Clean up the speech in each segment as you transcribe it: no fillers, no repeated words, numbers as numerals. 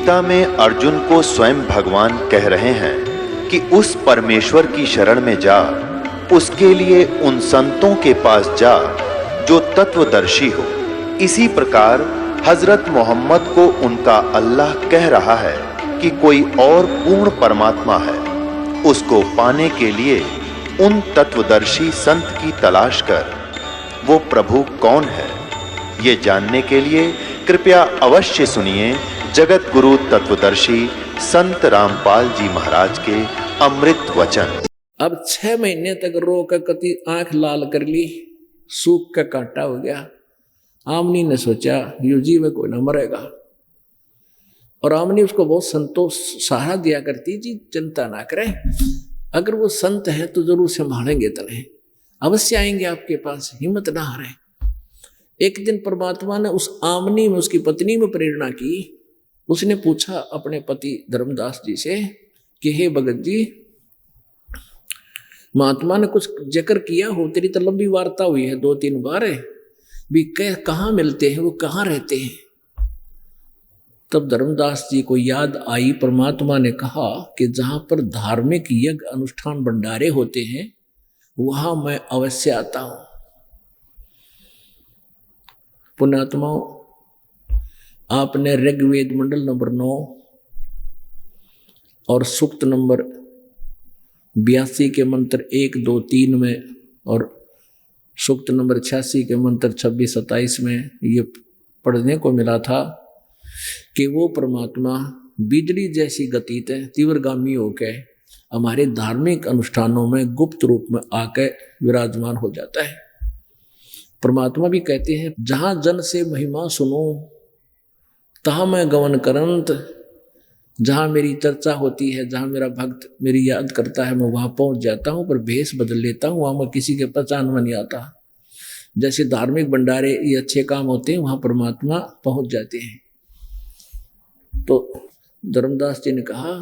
गीता में अर्जुन को स्वयं भगवान कह रहे हैं कि उस परमेश्वर की शरण में जा, उसके लिए उन संतों के पास जा जो तत्वदर्शी हो। इसी प्रकार हजरत मोहम्मद को उनका अल्लाह कह रहा है कि कोई और पूर्ण परमात्मा है, उसको पाने के लिए उन तत्वदर्शी संत की तलाश कर। वो प्रभु कौन है, ये जानने के लिए कृपया अवश्य सुनिए जगत गुरु तत्वदर्शी संत रामपाल जी महाराज के अमृत वचन। अब 6 महीने तक रो कर कति आंख लाल कर ली, सूख का कांटा हो गया। आमनी ने सोचा यो जीव कोई न मरेगा, और आमनी उसको बहुत संतोष सहारा दिया करती, जी चिंता ना करें, अगर वो संत है तो जरूर संभालेंगे, तने अवश्य आएंगे आपके पास, हिम्मत ना हारें। एक दिन परमात्मा ने उस आमनी में, उसकी पत्नी में प्रेरणा की। उसने पूछा अपने पति धर्मदास जी से कि हे भगत जी, महात्मा ने कुछ जिक्र किया हो, तेरी तो लंबी वार्ता हुई है 2-3 बार भी, कहाँ मिलते हैं, वो कहाँ रहते हैं? तब धर्मदास जी को याद आई, परमात्मा ने कहा कि जहां पर धार्मिक यज्ञ अनुष्ठान भंडारे होते हैं वहां मैं अवश्य आता हूं। पुण्यात्माओं, आपने ऋग्वेद मंडल नंबर 9 और सूक्त नंबर 82 के मंत्र 1, 2, 3 में और सूक्त नंबर 86 के मंत्र 26, 27 में ये पढ़ने को मिला था कि वो परमात्मा बिजली जैसी गति से तीव्रगामी होकर हमारे धार्मिक अनुष्ठानों में गुप्त रूप में आकर विराजमान हो जाता है। परमात्मा भी कहते हैं, जहां जन से महिमा सुनो तहां मैं गमन करंत, जहां मेरी चर्चा होती है, जहां मेरा भक्त मेरी याद करता है, मैं वहां पहुंच जाता हूं, पर भेष बदल लेता हूं, वहां मैं किसी के पहचान में नहीं आता। जैसे धार्मिक भंडारे ये अच्छे काम होते हैं, वहां परमात्मा पहुंच जाते हैं। तो धर्मदास जी ने कहा,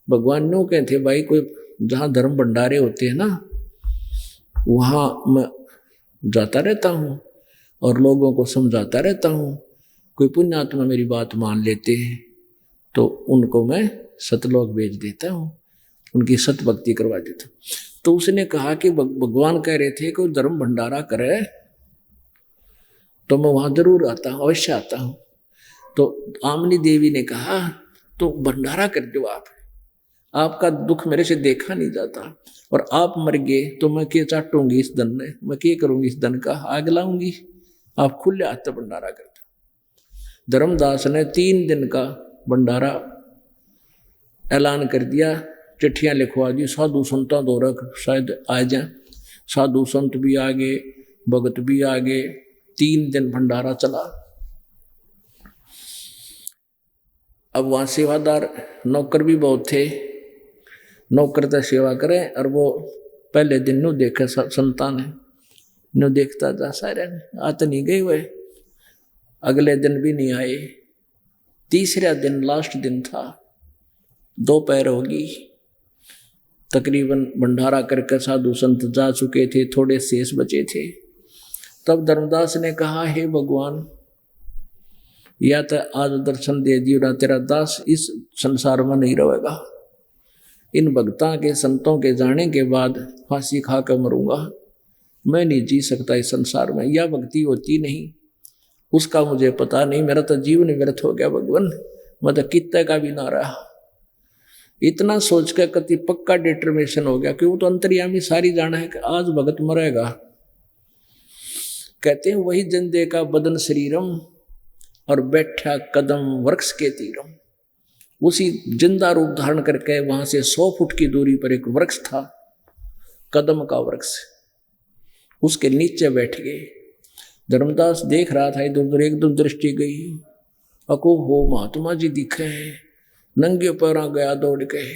भगवान नो कहते भाई, कोई जहां धर्म भंडारे होते हैं ना, वहां मैं जाता रहता हूँ और लोगों को समझाता रहता हूँ। कोई पुण्यात्मा मेरी बात मान लेते हैं तो उनको मैं सतलोक भेज देता हूँ, उनकी सतभक्ति करवा देता हूँ। तो उसने कहा कि भगवान कह रहे थे कोई धर्म भंडारा करे तो मैं वहां जरूर आता हूँ, अवश्य आता हूँ। तो आमनी देवी ने कहा, तो भंडारा कर दो आप, आपका दुख मेरे से देखा नहीं जाता, और आप मर गए तो मैं क्या चाटूंगी इस धन में, मैं क्या करूंगी इस धन का, आग लाऊंगी। आप खुले हाथ भंडारा कर दो। धर्मदास ने 3 दिन का भंडारा ऐलान कर दिया, चिट्ठियां लिखवा दी, साधु संतों द्वारा शायद आ जाए। साधु संत भी आ गए, भगत भी आ गए। 3 दिन भंडारा चला। अब वहाँ सेवादार नौकर भी बहुत थे, नौकर तो सेवा करें, और वो पहले दिन नु देखे संतान है, नु देखता था सारे आ तो नहीं गए हुए, अगले दिन भी नहीं आए। तीसरा दिन लास्ट दिन था, दोपहर होगी, तकरीबन भंडारा करके साधु संत जा चुके थे, थोड़े शेष बचे थे। तब धर्मदास ने कहा, हे भगवान, या तो आज दर्शन दे दियो ना, तेरा दास इस संसार में नहीं रहेगा। इन भक्तों के संतों के जाने के बाद फांसी खा कर मरूंगा, मैं नहीं जी सकता इस संसार में। यह भक्ति होती नहीं, उसका मुझे पता नहीं, मेरा तो जीवन व्यर्थ हो गया भगवान, मैं तो कितने का भी ना रहा। इतना सोच कर कति पक्का डिटर्मिनेशन हो गया, क्यों तो अंतर्यामी सारी जाना है कि आज भगत मरेगा। कहते हैं, वही जंदे का बदन शरीरम और बैठा कदम वृक्ष के तीरम। उसी जिंदा रूप धारण करके वहां से 100 फुट की दूरी पर एक वृक्ष था, कदम का वृक्ष, उसके नीचे बैठ गए। धर्मदास देख रहा था, इधर उधर एकदम दृष्टि गई, अको हो महात्मा जी दिखे हैं, नंगे पैरा गया दौड़ गए,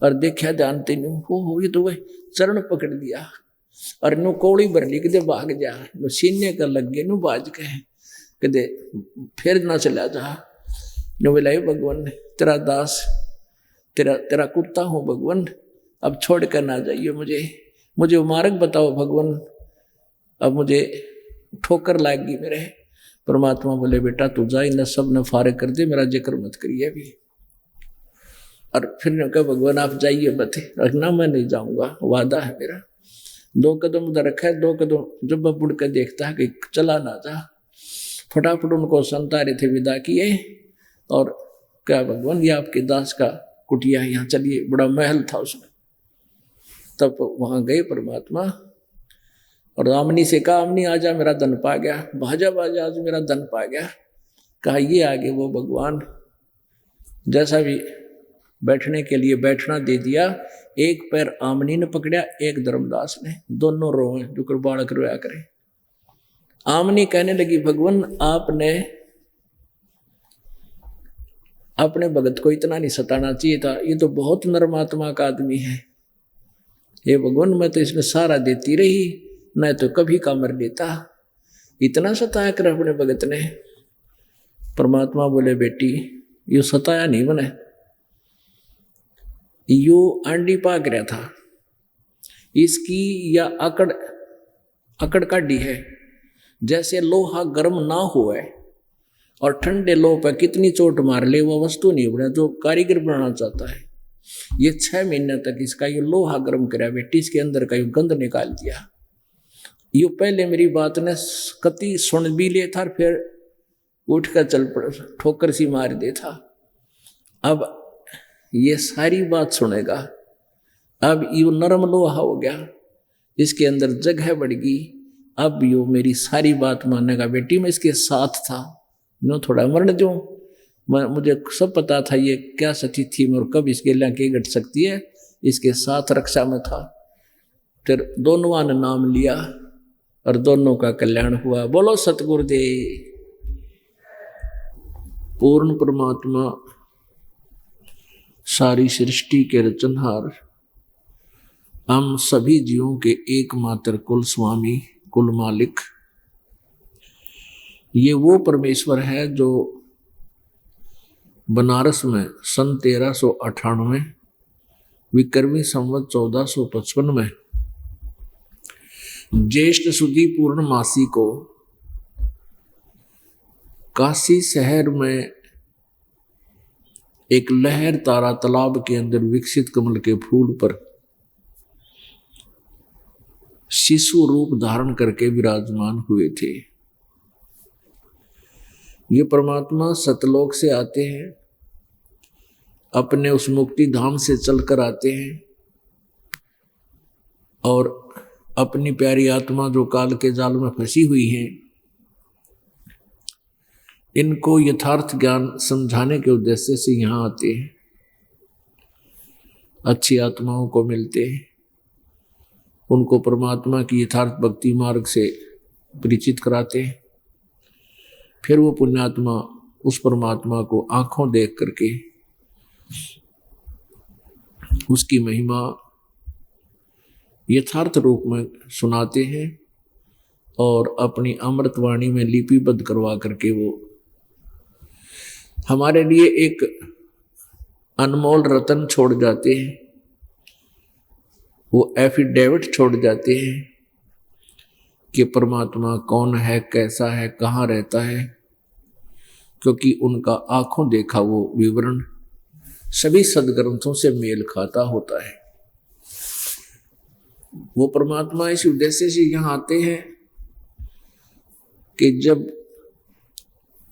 और देखा जानते नहीं, हो ये तो वह चरण पकड़ दिया, और नु कौड़ी भर ली, कदे भाग जा, नु सीने का लग गए, नु बाज गए, कदे फिर ना चला जा। नु बोला, भगवान तेरा दास, तेरा कुत्ता हूँ भगवान, अब छोड़ कर ना जाइए मुझे मार्ग बताओ भगवान, अब मुझे ठोकर लाएगी मेरे। परमात्मा बोले, बेटा तू जा, इन सब ने फारे कर दे, मेरा जिक्र मत करिए अभी। और फिर ने कहा भगवान आप जाइए बते, रखना मैं नहीं जाऊंगा, वादा है मेरा। 2 कदम उधर रखा है, 2 कदम जब मुड़ कर देखता है कि चला ना जा, फटाफट उनको संतारे थे विदा किए और क्या भगवान ये आपके दास का कुटिया है, यहाँ चलिए, बड़ा महल था उसमें। तब वहां गए परमात्मा और आमनी से कहा आमनी आजा मेरा धन पा गया, भाजा भाजा आज मेरा धन पा गया। कहा ये आगे वो भगवान जैसा भी बैठने के लिए बैठना दे दिया, एक पैर आमनी ने पकड़ा, एक धर्मदास ने, दोनों रोए जो बालक रोया करे। आमनी कहने लगी भगवान आपने अपने भगत को इतना नहीं सताना चाहिए था, ये तो बहुत नरमात्मा का आदमी है। हे भगवान मैं तो इसमें सारा देती रही, न तो कभी का मर लेता, इतना सताया कर अपने भगत ने। परमात्मा बोले बेटी यो सताया नहीं बने, यो आंडी पाक रहा था, इसकी या अकड़ काढ़ी है। जैसे लोहा गर्म ना हुआ और ठंडे लोह पर कितनी चोट मार ले वो वस्तु नहीं बना जो कारीगर बनाना चाहता है। ये 6 महीने तक इसका ये लोहा गर्म करा बेटी, इसके अंदर का ये गंध निकाल दिया। यो पहले मेरी बात ने कति सुन भी ले था, फिर उठ कर चल पड़, ठोकर सी मार दे था। अब ये सारी बात सुनेगा, अब यो नरम लोहा हो गया, इसके अंदर जगह बढ़ गई, अब यो मेरी सारी बात मानेगा। बेटी मैं इसके साथ था, नो थोड़ा मरण दूं, मुझे सब पता था ये क्या सती थी और कब इसके लिए के घट सकती है, इसके साथ रक्षा में था। फिर दोनों ने नाम लिया और दोनों का कल्याण हुआ। बोलो सतगुरुदेव। पूर्ण परमात्मा सारी सृष्टि के रचनहार, हम सभी जीवों के एकमात्र कुल स्वामी, कुल मालिक, ये वो परमेश्वर है जो बनारस में सन 1398 विक्रमी संवत 1455 में ज्येष्ठ सुदी पूर्णमासी को काशी शहर में एक लहर तारा तालाब के अंदर विकसित कमल के फूल पर शिशु रूप धारण करके विराजमान हुए थे। ये परमात्मा सतलोक से आते हैं, अपने उस मुक्ति धाम से चलकर आते हैं और अपनी प्यारी आत्मा जो काल के जाल में फंसी हुई है, इनको यथार्थ ज्ञान समझाने के उद्देश्य से यहाँ आते हैं, अच्छी आत्माओं को मिलते हैं, उनको परमात्मा की यथार्थ भक्ति मार्ग से परिचित कराते हैं। फिर वो पुण्यात्मा उस परमात्मा को आंखों देख करके उसकी महिमा यथार्थ रूप में सुनाते हैं और अपनी अमृतवाणी में लिपिबद्ध करवा करके वो हमारे लिए एक अनमोल रतन छोड़ जाते हैं, वो एफिडेविट छोड़ जाते हैं कि परमात्मा कौन है, कैसा है, कहाँ रहता है, क्योंकि उनका आंखों देखा वो विवरण सभी सदग्रंथों से मेल खाता होता है। वो परमात्मा इस उद्देश्य से यहाँ आते हैं कि जब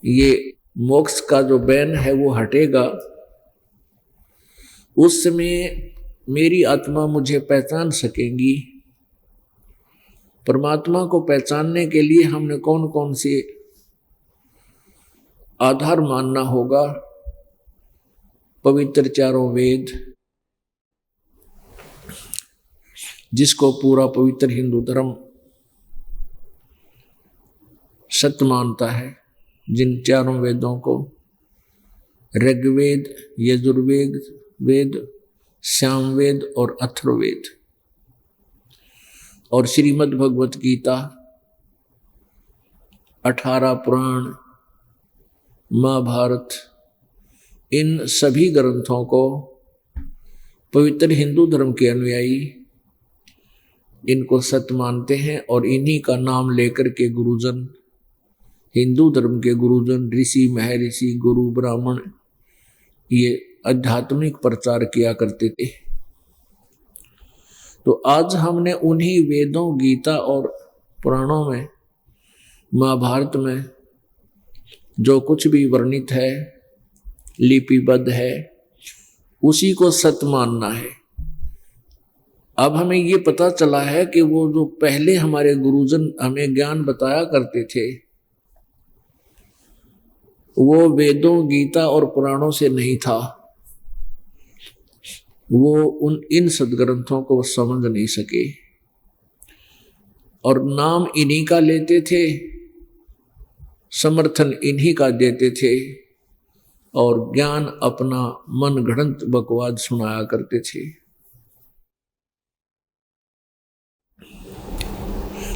ये मोक्ष का जो बैन है वो हटेगा, उस समय मेरी आत्मा मुझे पहचान सकेंगी। परमात्मा को पहचानने के लिए हमने कौन कौन से आधार मानना होगा? पवित्र चारों वेद, जिसको पूरा पवित्र हिंदू धर्म सत्य मानता है, जिन चारों वेदों को ऋग्वेद, यजुर्वेद वेद, सामवेद और अथर्ववेद और श्रीमद् भगवत गीता, 18 पुराण, महाभारत, इन सभी ग्रंथों को पवित्र हिंदू धर्म के अनुयायी इनको सत्य मानते हैं और इन्हीं का नाम लेकर के गुरुजन, हिंदू धर्म के गुरुजन, ऋषि, महर्षि, गुरु, ब्राह्मण, ये आध्यात्मिक प्रचार किया करते थे। तो आज हमने उन्हीं वेदों, गीता और पुराणों में, महाभारत में जो कुछ भी वर्णित है, लिपिबद्ध है, उसी को सत्य मानना है। अब हमें ये पता चला है कि वो जो पहले हमारे गुरुजन हमें ज्ञान बताया करते थे, वो वेदों, गीता और पुराणों से नहीं था। वो इन सदग्रंथों को समझ नहीं सके और नाम इन्हीं का लेते थे, समर्थन इन्हीं का देते थे और ज्ञान अपना मन गढ़ंत बकवाद सुनाया करते थे।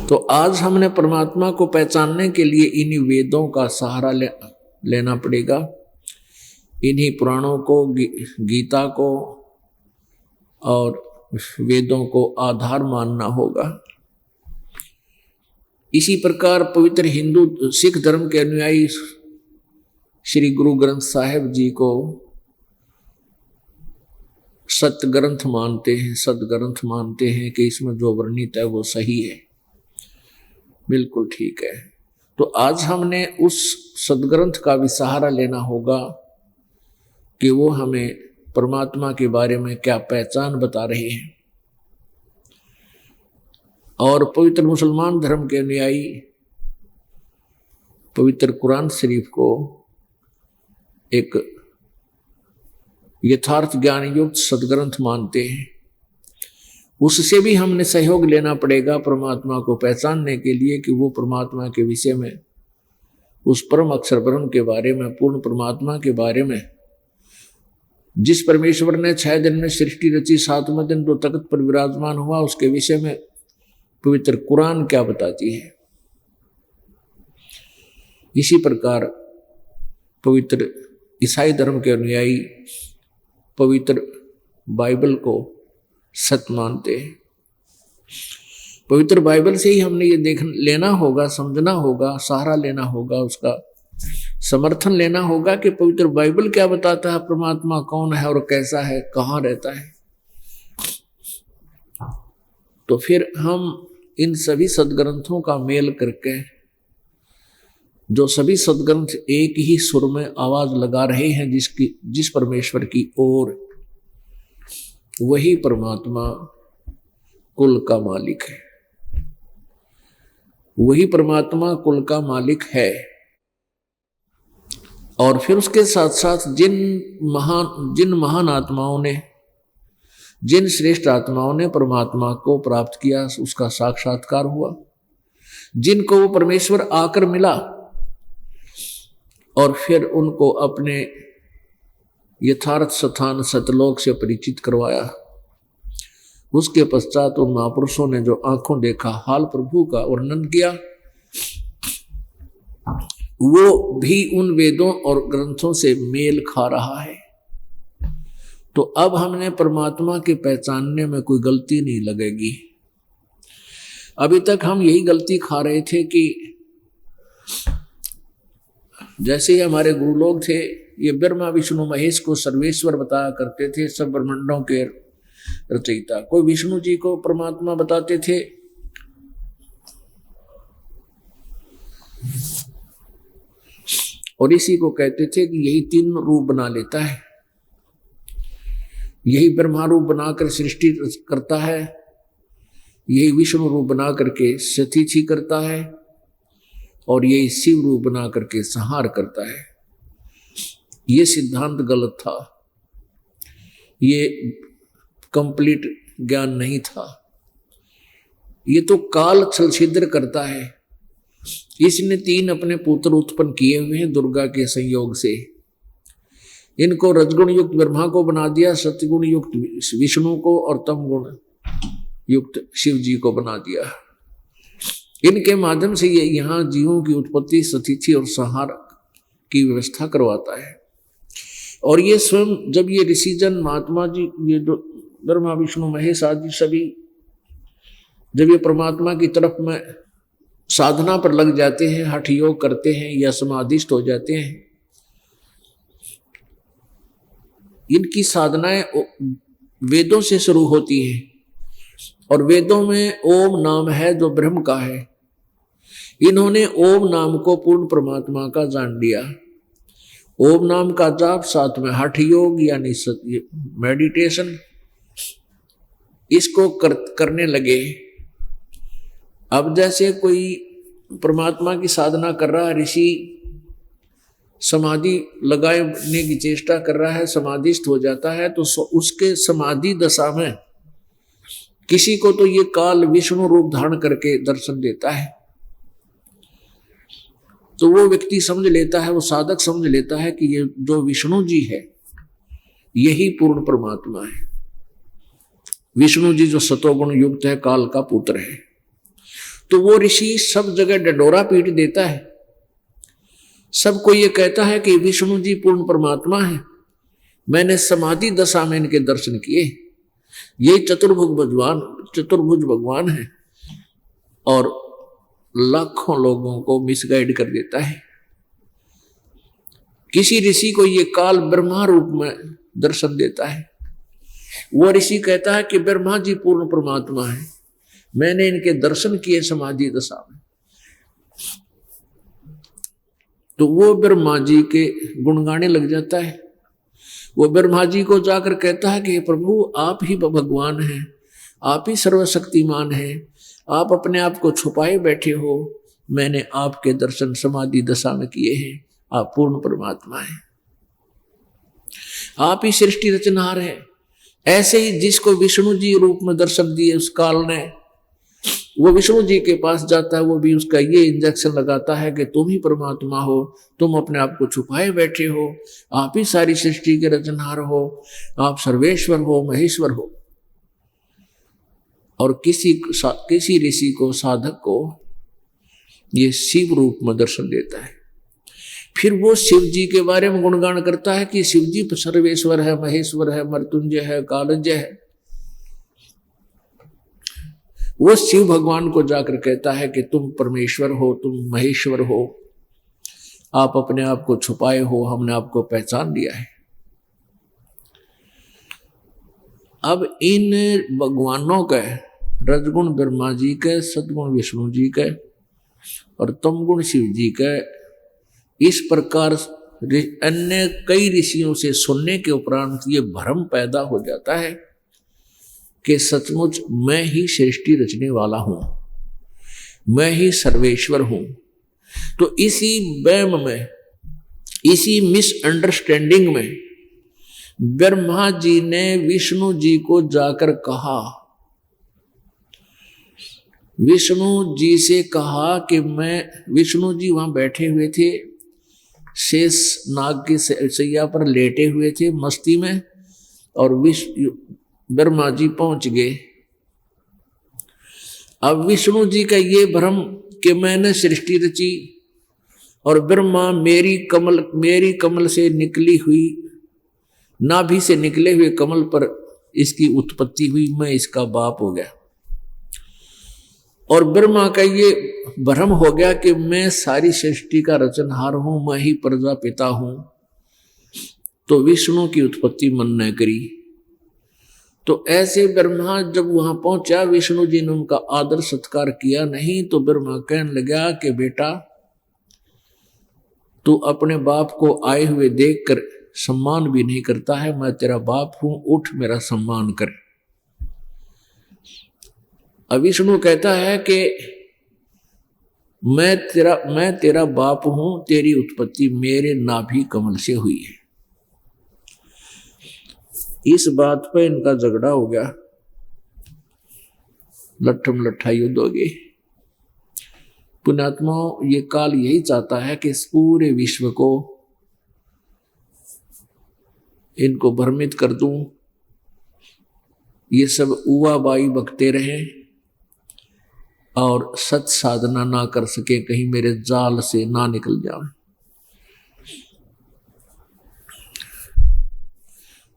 तो आज हमने परमात्मा को पहचानने के लिए इन्हीं वेदों का सहारा लेना पड़ेगा, इन्हीं पुराणों को, गीता को और वेदों को आधार मानना होगा। इसी प्रकार पवित्र हिंदू सिख धर्म के अनुयायी श्री गुरु ग्रंथ साहिब जी को सत्य ग्रंथ मानते हैं, सदग्रंथ मानते हैं कि इसमें जो वर्णित है वो सही है, बिल्कुल ठीक है। तो आज हमने उस सदग्रंथ का भी सहारा लेना होगा कि वो हमें परमात्मा के बारे में क्या पहचान बता रहे हैं। और पवित्र मुसलमान धर्म के अनुयायी पवित्र कुरान शरीफ को एक यथार्थ ज्ञान युक्त सदग्रंथ मानते हैं। उससे भी हमने सहयोग लेना पड़ेगा परमात्मा को पहचानने के लिए कि वो परमात्मा के विषय में, उस परम अक्षर ब्रह्म के बारे में, पूर्ण परमात्मा के बारे में, जिस परमेश्वर ने 6 दिन में सृष्टि रची, 7वें दिन जो तख्त पर विराजमान हुआ, उसके विषय में पवित्र कुरान क्या बताती है। इसी प्रकार पवित्र ईसाई धर्म के अनुयायी पवित्र बाइबल को सत्य मानते हैं। पवित्र बाइबल से ही हमने ये लेना होगा, समझना होगा, सहारा लेना होगा, उसका समर्थन लेना होगा कि पवित्र बाइबल क्या बताता है, परमात्मा कौन है और कैसा है, कहाँ रहता है। तो फिर हम इन सभी सदग्रंथों का मेल करके, जो सभी सदग्रंथ एक ही सुर में आवाज लगा रहे हैं जिस परमेश्वर की ओर, वही परमात्मा कुल का मालिक है, वही परमात्मा कुल का मालिक है। और फिर उसके साथ साथ जिन महान आत्माओं ने, जिन श्रेष्ठ आत्माओं ने परमात्मा को प्राप्त किया, उसका साक्षात्कार हुआ, जिनको वो परमेश्वर आकर मिला और फिर उनको अपने यथार्थ स्थान सतलोक से परिचित करवाया। उसके पश्चात उन महापुरुषों ने जो आंखों देखा हाल प्रभु का वर्णन किया, वो भी उन वेदों और ग्रंथों से मेल खा रहा है। तो अब हमने परमात्मा के पहचानने में कोई गलती नहीं लगेगी। अभी तक हम यही गलती खा रहे थे कि जैसे ही हमारे गुरु लोग थे, ये ब्रह्मा विष्णु महेश को सर्वेश्वर बताया करते थे, सब ब्रह्मांडों के रचयिता। कोई विष्णु जी को परमात्मा बताते थे, और इसी को कहते थे कि यही 3 रूप बना लेता है, यही ब्रह्मा रूप बनाकर सृष्टि करता है, यही विष्णु रूप बना करके स्थिति करता है, और यही शिव रूप बना करके संहार करता है। ये सिद्धांत गलत था, ये कंप्लीट ज्ञान नहीं था। ये तो काल छल छिद्र करता है। इसने 3 अपने पुत्र उत्पन्न किए हुए हैं दुर्गा के संयोग से। इनको रजगुण युक्त ब्रह्मा को बना दिया, सत्गुण युक्त विष्णु को और तमगुण युक्त शिव जी को बना दिया। इनके माध्यम से ये यहाँ जीवों की उत्पत्ति, स्थिति और संहार की व्यवस्था करवाता है। और ये स्वयं जब ये ऋषिजन, महात्मा जी, ये जो ब्रह्मा विष्णु महेश आदि सभी जब ये परमात्मा की तरफ में साधना पर लग जाते हैं, हठ योग करते हैं या समाधिस्थ हो जाते हैं, इनकी साधनाएं वेदों से शुरू होती है और वेदों में ओम नाम है जो ब्रह्म का है। इन्होंने ओम नाम को पूर्ण परमात्मा का जान लिया। ओम नाम का जाप, साथ में हठ योग यानी मेडिटेशन, इसको करने लगे। अब जैसे कोई परमात्मा की साधना कर रहा है, ऋषि समाधि लगाने की चेष्टा कर रहा है, समाधिस्थ हो जाता है, तो उसके समाधि दशा में किसी को तो ये काल विष्णु रूप धारण करके दर्शन देता है, तो वो व्यक्ति समझ लेता है, वो साधक समझ लेता है कि ये जो विष्णु जी है यही पूर्ण परमात्मा है। विष्णु जी जो सतोगुण युक्त है, काल का पुत्र है। तो वो ऋषि सब जगह डडोरा पीट देता है, सबको ये कहता है कि विष्णु जी पूर्ण परमात्मा है, मैंने समाधि दशा में इनके दर्शन किए, ये चतुर्भुज भगवान है, और लाखों लोगों को मिसगाइड कर देता है। किसी ऋषि को ये काल ब्रह्मा रूप में दर्शन देता है, वो ऋषि कहता है कि ब्रह्मा जी पूर्ण परमात्मा है, मैंने इनके दर्शन किए समाधि दशा में। तो वो ब्रह्मा जी के गुण गाने लग जाता है। वो ब्रह्मा जी को जाकर कहता है कि प्रभु आप ही भगवान हैं, आप ही सर्वशक्तिमान हैं, आप अपने आप को छुपाए बैठे हो, मैंने आपके दर्शन समाधि दशा में किए हैं, आप पूर्ण परमात्मा हैं, आप ही सृष्टि रचनहार हैं। ऐसे ही जिसको विष्णु जी रूप में दर्शन दिए उस काल ने, वो विष्णु जी के पास जाता है, वो भी उसका ये इंजेक्शन लगाता है कि तुम ही परमात्मा हो, तुम अपने आप को छुपाए बैठे हो, आप ही सारी सृष्टि के रचनहार हो, आप सर्वेश्वर हो, महेश्वर हो। और किसी ऋषि को, साधक को ये शिव रूप में दर्शन देता है। फिर वो शिव जी के बारे में गुणगान करता है कि शिव जी सर्वेश्वर है, महेश्वर है, मृत्युंजय है, कालंजय है। वो शिव भगवान को जाकर कहता है कि तुम परमेश्वर हो, तुम महेश्वर हो, आप अपने आप को छुपाए हो, हमने आपको पहचान लिया है। अब इन भगवानों के, रजगुण ब्रह्मा जी के, सदगुण विष्णु जी के और तमगुण शिव जी के, इस प्रकार अन्य कई ऋषियों से सुनने के उपरांत ये भ्रम पैदा हो जाता है कि सचमुच मैं ही सृष्टि रचने वाला हूं, मैं ही सर्वेश्वर हूं। तो इसी वहम में, इसी मिसअंडरस्टैंडिंग में ब्रह्मा जी ने विष्णु जी को जाकर कहा, विष्णु जी से कहा कि विष्णु जी वहां बैठे हुए थे, शेष नाग की सैया पर लेटे हुए थे मस्ती में, और ब्रह्मा जी पहुंच गए। अब विष्णु जी का ये भ्रम कि मैंने सृष्टि रची और ब्रह्मा मेरी कमल से निकली हुई, नाभि से निकले हुए कमल पर इसकी उत्पत्ति हुई, मैं इसका बाप हो गया। और ब्रह्मा का ये भ्रम हो गया कि मैं सारी सृष्टि का रचनहार हूं, मैं ही प्रजापिता हूं। तो विष्णु की उत्पत्ति मन न करी। तो ऐसे ब्रह्मा जब वहां पहुंचा, विष्णु जी ने उनका आदर सत्कार किया नहीं, तो ब्रह्मा कहने लगा कि बेटा तू अपने बाप को आए हुए देखकर सम्मान भी नहीं करता है, मैं तेरा बाप हूं, उठ मेरा सम्मान कर। अब विष्णु कहता है कि मैं तेरा बाप हूं, तेरी उत्पत्ति मेरे नाभि कमल से हुई है। इस बात पे इनका झगड़ा हो गया, लट्ठम लट्ठा युद्ध हो गई। पुण्यात्मा, ये काल यही चाहता है कि इस पूरे विश्व को इनको भ्रमित कर दूं, ये सब उवाबाई बकते रहे और सत साधना ना कर सके, कहीं मेरे जाल से ना निकल जाए।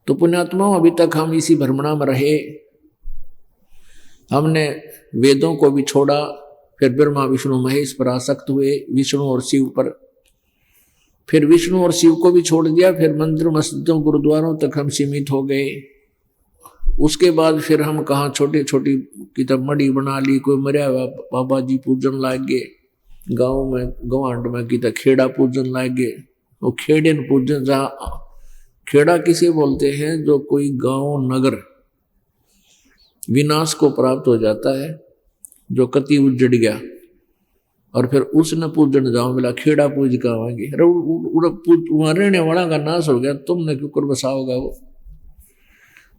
तो पुण्यात्माओं, अभी तक हम इसी भ्रमणा में रहे। हमने वेदों को भी छोड़ा, फिर ब्रह्मा विष्णु महेश पर आसक्त हुए, विष्णु और शिव पर, फिर विष्णु और शिव को भी छोड़ दिया, फिर मंदिर मस्जिदों गुरुद्वारों तक हम सीमित हो गए। उसके बाद फिर हम कहाँ छोटी छोटी किताब मड़ी बना ली, कोई मरिया बाबा जी पूजन लाग गए, गाँव में गवांड में किता खेड़ा पूजन लाग गए। वो खेड़े पूजन, जहाँ खेड़ा किसे बोलते हैं, जो कोई गांव नगर विनाश को प्राप्त हो जाता है, जो कति उजड़ गया और फिर उसने पूजन जाओ मिला, खेड़ा पूज का आएंगे, वहां रहने वाला का नाश हो गया, तुमने क्यों कर बसाओगा। वो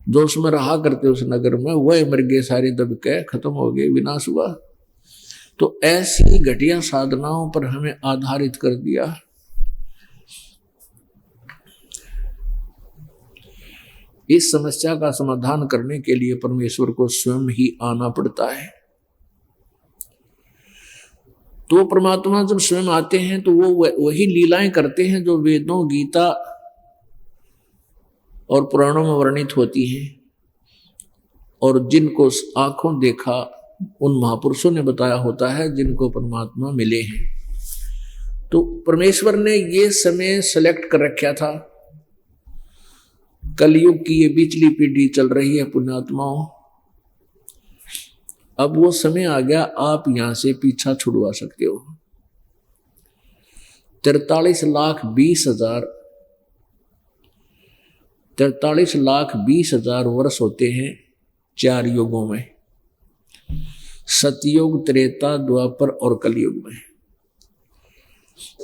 जो उसमें रहा करते उस नगर में वह मर गए, सारी दब के खत्म हो गए, विनाश हुआ। तो ऐसी घटिया साधनाओं पर हमें आधारित कर दिया। इस समस्या का समाधान करने के लिए परमेश्वर को स्वयं ही आना पड़ता है। तो परमात्मा जब स्वयं आते हैं तो वो वही लीलाएं करते हैं जो वेदों, गीता और पुराणों में वर्णित होती हैं, और जिनको आंखों देखा उन महापुरुषों ने बताया होता है, जिनको परमात्मा मिले हैं। तो परमेश्वर ने ये समय सेलेक्ट कर रखा था। कलयुग की ये पिछली पीढ़ी चल रही है पुण्यात्माओं, अब वो समय आ गया, आप यहां से पीछा छुड़वा सकते हो। 43,20,000 वर्ष होते हैं 4 युगों में, सतयुग, त्रेता, द्वापर और कलयुग में।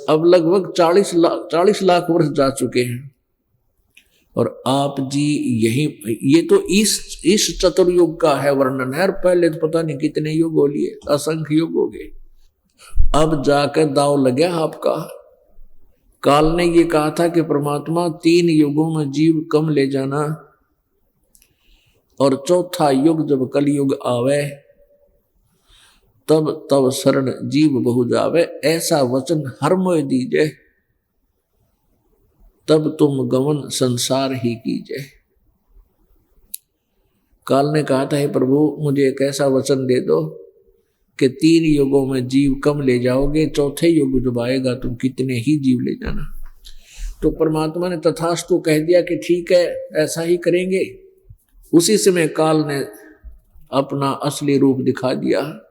अब लगभग 40 लाख वर्ष जा चुके हैं, और आप जी ये तो इस चतुर्युग का है वर्णन है, और पहले तो पता नहीं कितने युग हो लिए, असंख्य युग हो गए। अब जाकर दाव लग गया आपका। काल ने ये कहा था कि परमात्मा 3 युगों में जीव कम ले जाना, और चौथा युग जब कलयुग आवे तब शरण जीव बहु जावे, ऐसा वचन हर मोह दीजे, तब तुम गमन संसार ही कीजिए। काल ने कहा था, हे प्रभु मुझे एक ऐसा वचन दे दो कि 3 युगों में जीव कम ले जाओगे, चौथे युग जब आएगा तुम कितने ही जीव ले जाना। तो परमात्मा ने तथास्तु कह दिया कि ठीक है, ऐसा ही करेंगे। उसी समय काल ने अपना असली रूप दिखा दिया।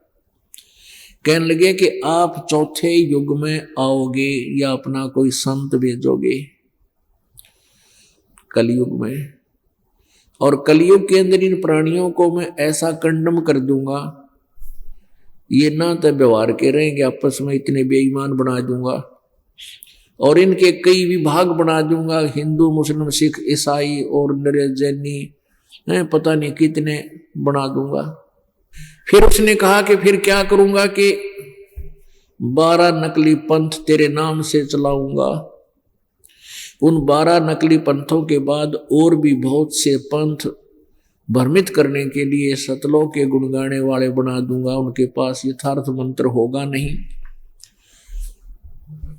कहने लगे कि आप चौथे युग में आओगे या अपना कोई संत भेजोगे कलयुग में, और कलयुग के अंदर इन प्राणियों को मैं ऐसा कंडम कर दूंगा, ये ना तो व्यवहार के रहेंगे, आपस में इतने बेईमान बना दूंगा, और इनके कई विभाग बना दूंगा, हिंदू, मुस्लिम, सिख, ईसाई और नरे जैनी, पता नहीं कितने बना दूंगा। फिर उसने कहा कि फिर क्या करूंगा कि 12 नकली पंथ तेरे नाम से चलाऊंगा। उन 12 नकली पंथों के बाद और भी बहुत से पंथ भ्रमित करने के लिए सतलों के गुण गाने वाले बना दूंगा, उनके पास यथार्थ मंत्र होगा नहीं,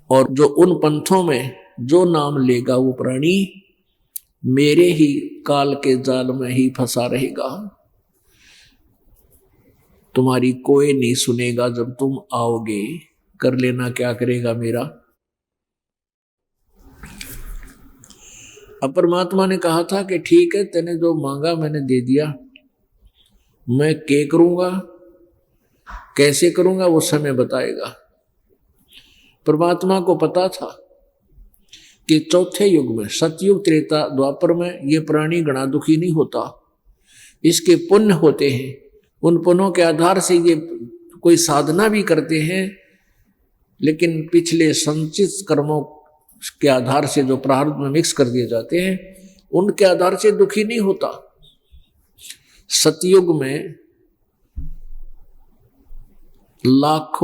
और जो उन पंथों में जो नाम लेगा वो प्राणी मेरे ही काल के जाल में ही फंसा रहेगा। तुम्हारी कोई नहीं सुनेगा जब तुम आओगे, कर लेना क्या करेगा मेरा। अब परमात्मा ने कहा था कि ठीक है, तेने जो मांगा मैंने दे दिया, मैं क्या करूंगा, कैसे करूंगा वो समय बताएगा। परमात्मा को पता था कि चौथे युग में, सतयुग, त्रेता, द्वापर में ये प्राणी गणा दुखी नहीं होता, इसके पुण्य होते हैं, उन पुण्यों के आधार से ये कोई साधना भी करते हैं, लेकिन पिछले संचित कर्मों के आधार से जो प्रारब्ध में मिक्स कर दिए जाते हैं, उनके आधार से दुखी नहीं होता। सतयुग में लाख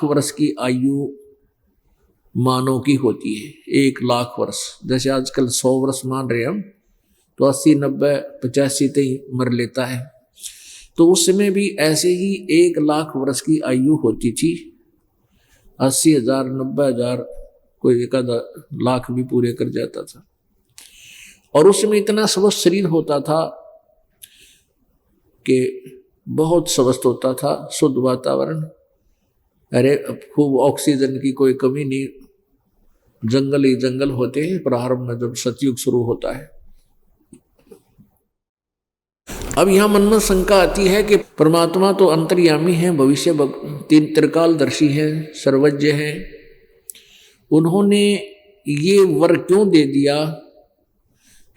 वर्ष की आयु मानव की होती है, 1 लाख वर्ष। जैसे आजकल 100 वर्ष मान रहे हम, तो 80, 90, 85 तक ही मर लेता है। तो उस समय भी ऐसे ही 1 लाख वर्ष की आयु होती थी। 80,000, 90,000, कोई 1 लाख भी पूरे कर जाता था। और उसमें इतना स्वस्थ शरीर होता था कि बहुत स्वस्थ होता था, शुद्ध वातावरण, अरे खूब ऑक्सीजन की कोई कमी नहीं, जंगल ही जंगल होते हैं प्रारंभ में, जब सतयुग शुरू होता है। अब यहां मन में शंका आती है कि परमात्मा तो अंतर्यामी है, भविष्य तीन त्रिकालदर्शी है, सर्वज्ञ है, उन्होंने ये वर क्यों दे दिया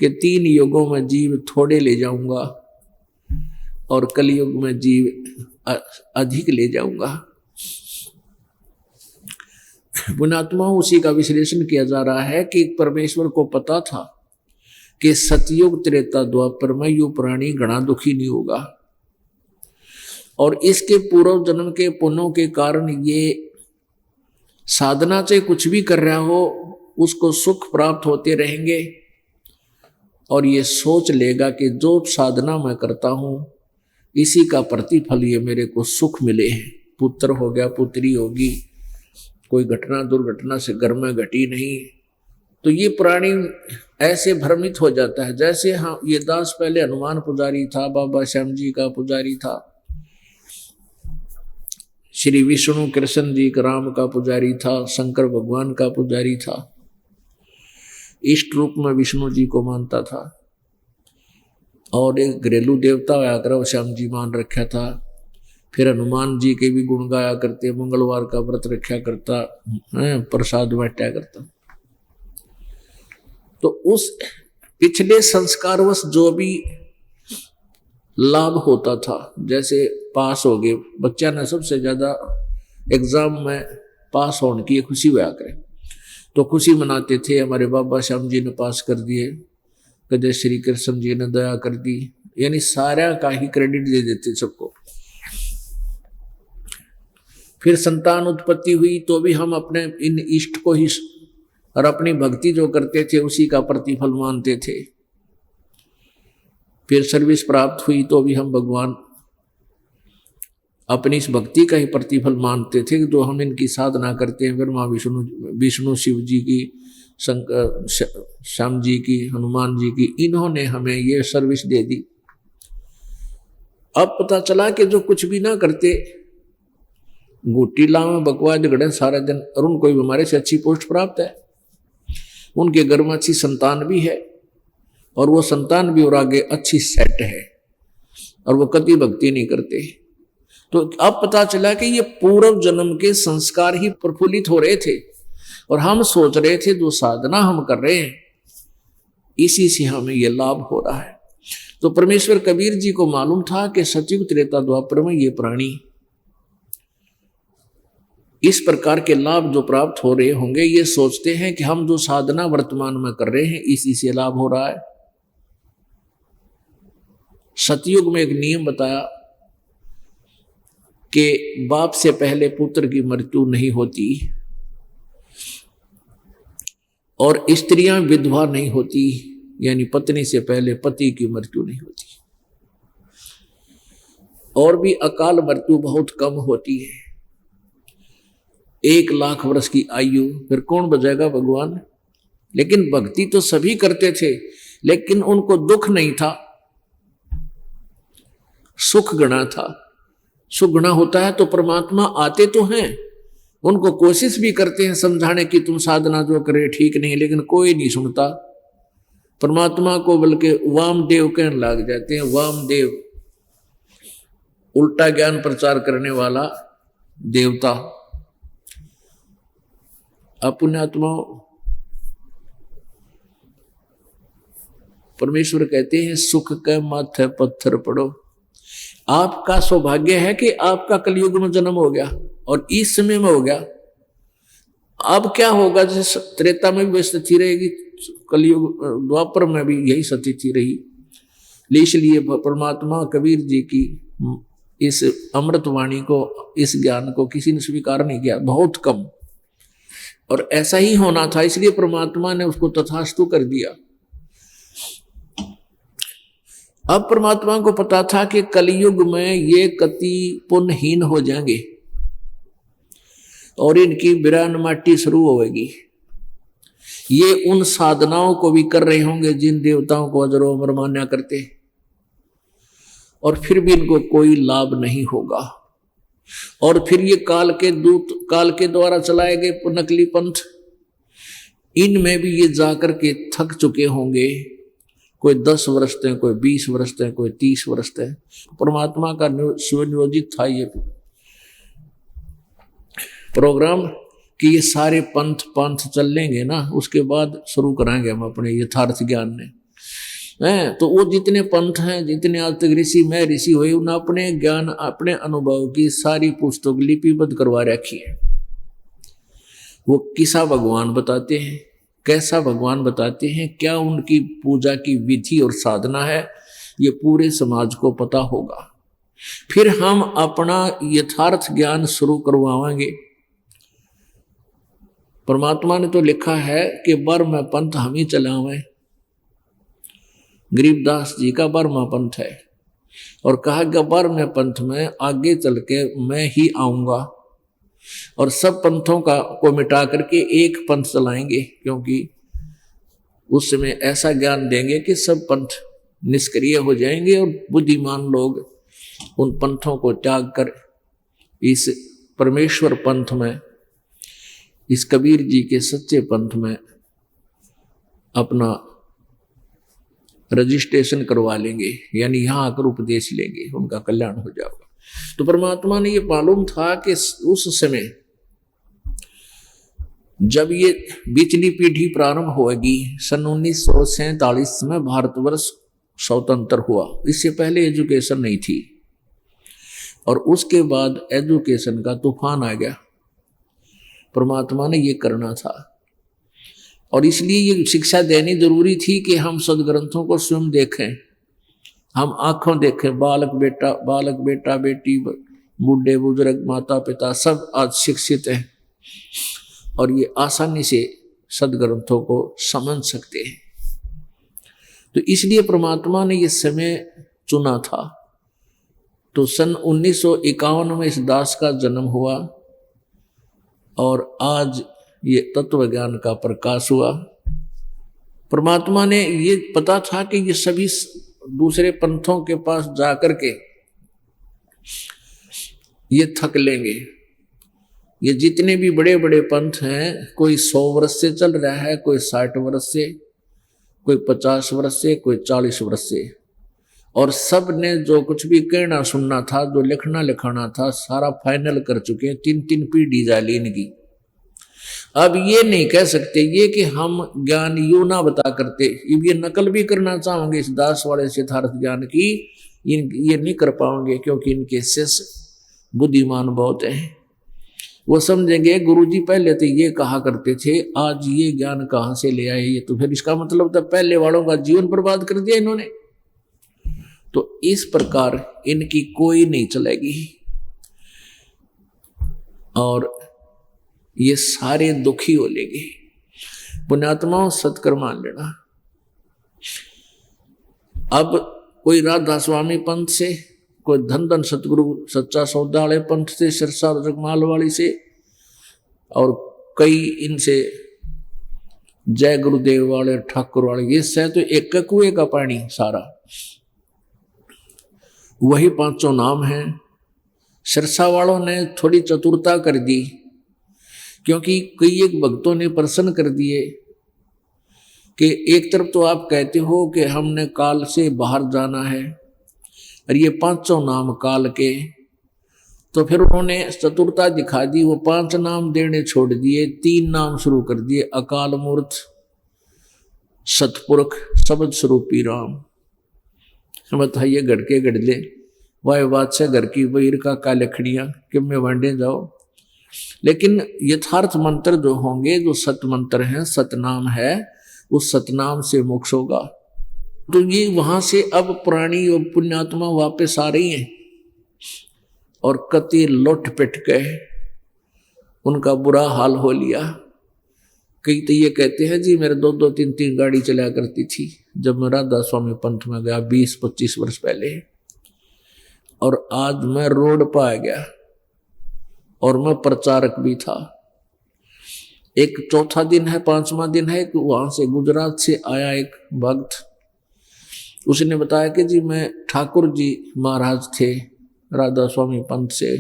कि 3 युगों में जीव थोड़े ले जाऊंगा और कलयुग में जीव अधिक ले जाऊंगा। पुण्यात्मा उसी का विश्लेषण किया जा रहा है कि परमेश्वर को पता था कि सतयुग त्रेता द्वापर में यू प्राणी घना दुखी नहीं होगा, और इसके पूर्व जन्म के पुण्यों के कारण ये साधना से कुछ भी कर रहा हो उसको सुख प्राप्त होते रहेंगे, और ये सोच लेगा कि जो साधना मैं करता हूं इसी का प्रतिफल ये मेरे को सुख मिले है। पुत्र हो गया, पुत्री होगी, कोई घटना दुर्घटना से घर में घटी नहीं, तो ये प्राणी ऐसे भ्रमित हो जाता है। जैसे हाँ, ये दास पहले हनुमान पुजारी था, बाबा श्याम जी का पुजारी था, श्री विष्णु कृष्ण जी राम का पुजारी था, शंकर भगवान का पुजारी था, इष्ट रूप में विष्णु जी को मानता था, और एक घरेलू देवता आकर श्याम जी मान रखा था। फिर हनुमान जी के भी गुण गाया करते, मंगलवार का व्रत रखा करता, प्रसाद बांटा करता। तो उस पिछले संस्कारवश जो भी लाभ होता था, जैसे पास हो गए, बच्चा ने सबसे ज्यादा एग्जाम में पास होने की खुशी हुआ करे, तो खुशी मनाते थे, हमारे बाबा श्याम जी ने पास कर दिए, कदे श्री कृष्ण जी ने दया कर दी, यानी सारा का ही क्रेडिट दे देते सबको। फिर संतान उत्पत्ति हुई तो भी हम अपने इन इष्ट को ही और अपनी भक्ति जो करते थे उसी का प्रतिफल मानते थे। फिर सर्विस प्राप्त हुई तो भी हम भगवान अपनी इस भक्ति का ही प्रतिफल मानते थे, जो हम इनकी साधना करते हैं, ब्रह्मा विष्णु शिव जी की, शंकर श्याम जी की, हनुमान जी की, इन्होंने हमें ये सर्विस दे दी। अब पता चला कि जो कुछ भी ना करते, गोटी लावे बकवाद झगड़े सारा दिन, और उनको भी हमारे से अच्छी पोस्ट प्राप्त है, उनके घर में अच्छी संतान भी है, और वो संतान भी और आगे अच्छी सेट है, और वो कभी भक्ति नहीं करते। तो अब पता चला कि ये पूर्व जन्म के संस्कार ही प्रफुल्लित हो रहे थे, और हम सोच रहे थे जो साधना हम कर रहे हैं इसी से हमें ये लाभ हो रहा है। तो परमेश्वर कबीर जी को मालूम था कि सतयुग त्रेता द्वापर में ये प्राणी इस प्रकार के लाभ जो प्राप्त हो रहे होंगे, ये सोचते हैं कि हम जो साधना वर्तमान में कर रहे हैं इसी से लाभ हो रहा है। सतयुग में एक नियम बताया कि बाप से पहले पुत्र की मृत्यु नहीं होती, और स्त्रियां विधवा नहीं होती, यानी पत्नी से पहले पति की मृत्यु नहीं होती, और भी अकाल मृत्यु बहुत कम होती है। 1 लाख वर्ष की आयु फिर कौन बजाएगा भगवान। लेकिन भक्ति तो सभी करते थे, लेकिन उनको दुख नहीं था, सुख गणा था। सुख गणा होता है तो परमात्मा आते तो हैं, उनको कोशिश भी करते हैं समझाने की तुम साधना जो करे ठीक नहीं, लेकिन कोई नहीं सुनता। परमात्मा को बल्कि वामदेव कहने लग जाते हैं। वामदेव उल्टा ज्ञान प्रचार करने वाला देवता। पुण्यात्मा परमेश्वर कहते हैं सुख के माथे पत्थर पड़ो। आपका सौभाग्य है कि आपका कलयुग में जन्म हो गया और इस समय में हो गया। अब क्या होगा, जैसे त्रेता में भी स्थिति रहेगी, कलयुग द्वापर में भी यही स्थिति रही। इसलिए परमात्मा कबीर जी की इस अमृतवाणी को, इस ज्ञान को किसी ने स्वीकार नहीं किया, बहुत कम, और ऐसा ही होना था, इसलिए परमात्मा ने उसको तथास्तु कर दिया। अब परमात्मा को पता था कि कलयुग में ये कति पुण्यहीन हो जाएंगे और इनकी बिरान माटी शुरू होगी। ये उन साधनाओं को भी कर रहे होंगे जिन देवताओं को अजरो अमर मान्या करते, और फिर भी इनको कोई लाभ नहीं होगा। और फिर ये काल के दूत, काल के द्वारा चलाए गए नकली पंथ, इनमें भी ये जाकर के थक चुके होंगे, कोई 10 वर्ष थे, कोई 20 वर्ष थे, कोई 30 वर्ष थे। परमात्मा का सुनियोजित था ये प्रोग्राम कि ये सारे पंथ चल लेंगे ना, उसके बाद शुरू कराएंगे हम अपने यथार्थ ज्ञान ने हैं। तो वो जितने पंथ हैं, जितने आज तक ऋषि मैं ऋषि हुए, उन्हें अपने ज्ञान अपने अनुभव की सारी पुस्तक लिपिबद्ध करवा रखी है। वो किसा भगवान बताते हैं, कैसा भगवान बताते हैं, क्या उनकी पूजा की विधि और साधना है, ये पूरे समाज को पता होगा। फिर हम अपना यथार्थ ज्ञान शुरू करवाएंगे। परमात्मा ने तो लिखा है कि बर्म पंथ हम ही चलावें। गरीबदास जी का बर्मा पंथ है और कहा कि बर्म पंथ में आगे चल के मैं ही आऊंगा और सब पंथों को मिटा करके एक पंथ चलाएंगे, क्योंकि उस समय ऐसा ज्ञान देंगे कि सब पंथ निष्क्रिय हो जाएंगे और बुद्धिमान लोग उन पंथों को त्याग कर इस परमेश्वर पंथ में, इस कबीर जी के सच्चे पंथ में अपना रजिस्ट्रेशन करवा लेंगे, यानी यहां आकर उपदेश लेंगे, उनका कल्याण हो जाएगा। तो परमात्मा ने ये मालूम था कि उस समय जब ये बीचली पीढ़ी प्रारंभ होगी, सन 1947 में भारतवर्ष स्वतंत्र हुआ। इससे पहले एजुकेशन नहीं थी और उसके बाद एजुकेशन का तूफान आ गया। परमात्मा ने ये करना था और इसलिए ये शिक्षा देनी जरूरी थी कि हम सदग्रंथों को स्वयं देखें, हम आंखों देखें। बालक बेटा बेटी, बूढ़े बुजुर्ग, माता पिता सब आज शिक्षित हैं और ये आसानी से सदग्रंथों को समझ सकते हैं। तो इसलिए परमात्मा ने ये समय चुना था। तो सन 1951 में इस दास का जन्म हुआ और आज ये तत्व ज्ञान का प्रकाश हुआ। परमात्मा ने ये पता था कि ये सभी दूसरे पंथों के पास जाकर के ये थक लेंगे। ये जितने भी बड़े बड़े पंथ हैं, कोई 100 वर्ष से चल रहा है, कोई 60 वर्ष से, कोई 50 वर्ष से, कोई 40 वर्ष से, और सब ने जो कुछ भी कहना सुनना था, जो लिखना लिखाना था, सारा फाइनल कर चुके हैं। 3-3 पीढ़ी जाली इनकी। अब ये नहीं कह सकते ये कि हम ज्ञान यूं ना बता करते, ये नकल भी करना चाहोगे इस दास वाले सिद्धार्थ ज्ञान की, ये नहीं कर पाओगे, क्योंकि इनके शिष्य बुद्धिमान बहुत हैं। वो समझेंगे गुरुजी पहले तो ये कहा करते थे, आज ये ज्ञान कहाँ से ले आए, ये तो फिर इसका मतलब था पहले वालों का जीवन बर्बाद कर दिया इन्होंने। तो इस प्रकार इनकी कोई नहीं चलेगी और ये सारे दुखी हो लेंगे। पुण्यात्माओं सत्कर मान लेना। अब कोई राधा स्वामी पंथ से, कोई धन सतगुरु सच्चा सौदा वाले पंथ से, सिरसा जगमाल वाली से, और कई इनसे जय गुरुदेव वाले, ठाकुर वाले, ये से तो एक कुएं का पानी सारा वही 5 नाम हैं। सिरसा वालों ने थोड़ी चतुरता कर दी, क्योंकि कई एक भक्तों ने प्रश्न कर दिए कि एक तरफ तो आप कहते हो कि हमने काल से बाहर जाना है और ये 5 नाम काल के, तो फिर उन्होंने चतुरता दिखा दी। वो 5 नाम देने छोड़ दिए, 3 नाम शुरू कर दिए, अकाल मूर्त, सतपुरख, शब्द स्वरूपी राम। बताइए गढ़ के गढ़ले वाय बादशाह घर की बहीर का कालखड़ियां कि में वांडे जाओ। लेकिन यथार्थ मंत्र जो होंगे, जो सत मंत्र हैं, सतनाम है, उस सतनाम से मोक्ष होगा। तो ये वहां से अब पुरानी और पुण्यात्मा वापस आ रही हैं और कति लौट पिट गए, उनका बुरा हाल हो लिया। कई तो ये कहते हैं जी मेरे 2-2, 3-3 गाड़ी चलाया करती थी जब मैं राधा स्वामी पंथ में गया 20-25 वर्ष पहले, और आज मैं रोड पर आ गया और मैं प्रचारक भी था। एक 4था दिन है, 5वां दिन है, वहां से गुजरात से आया एक भक्त, उसने बताया कि जी मैं ठाकुर जी महाराज थे राधा स्वामी पंथ से,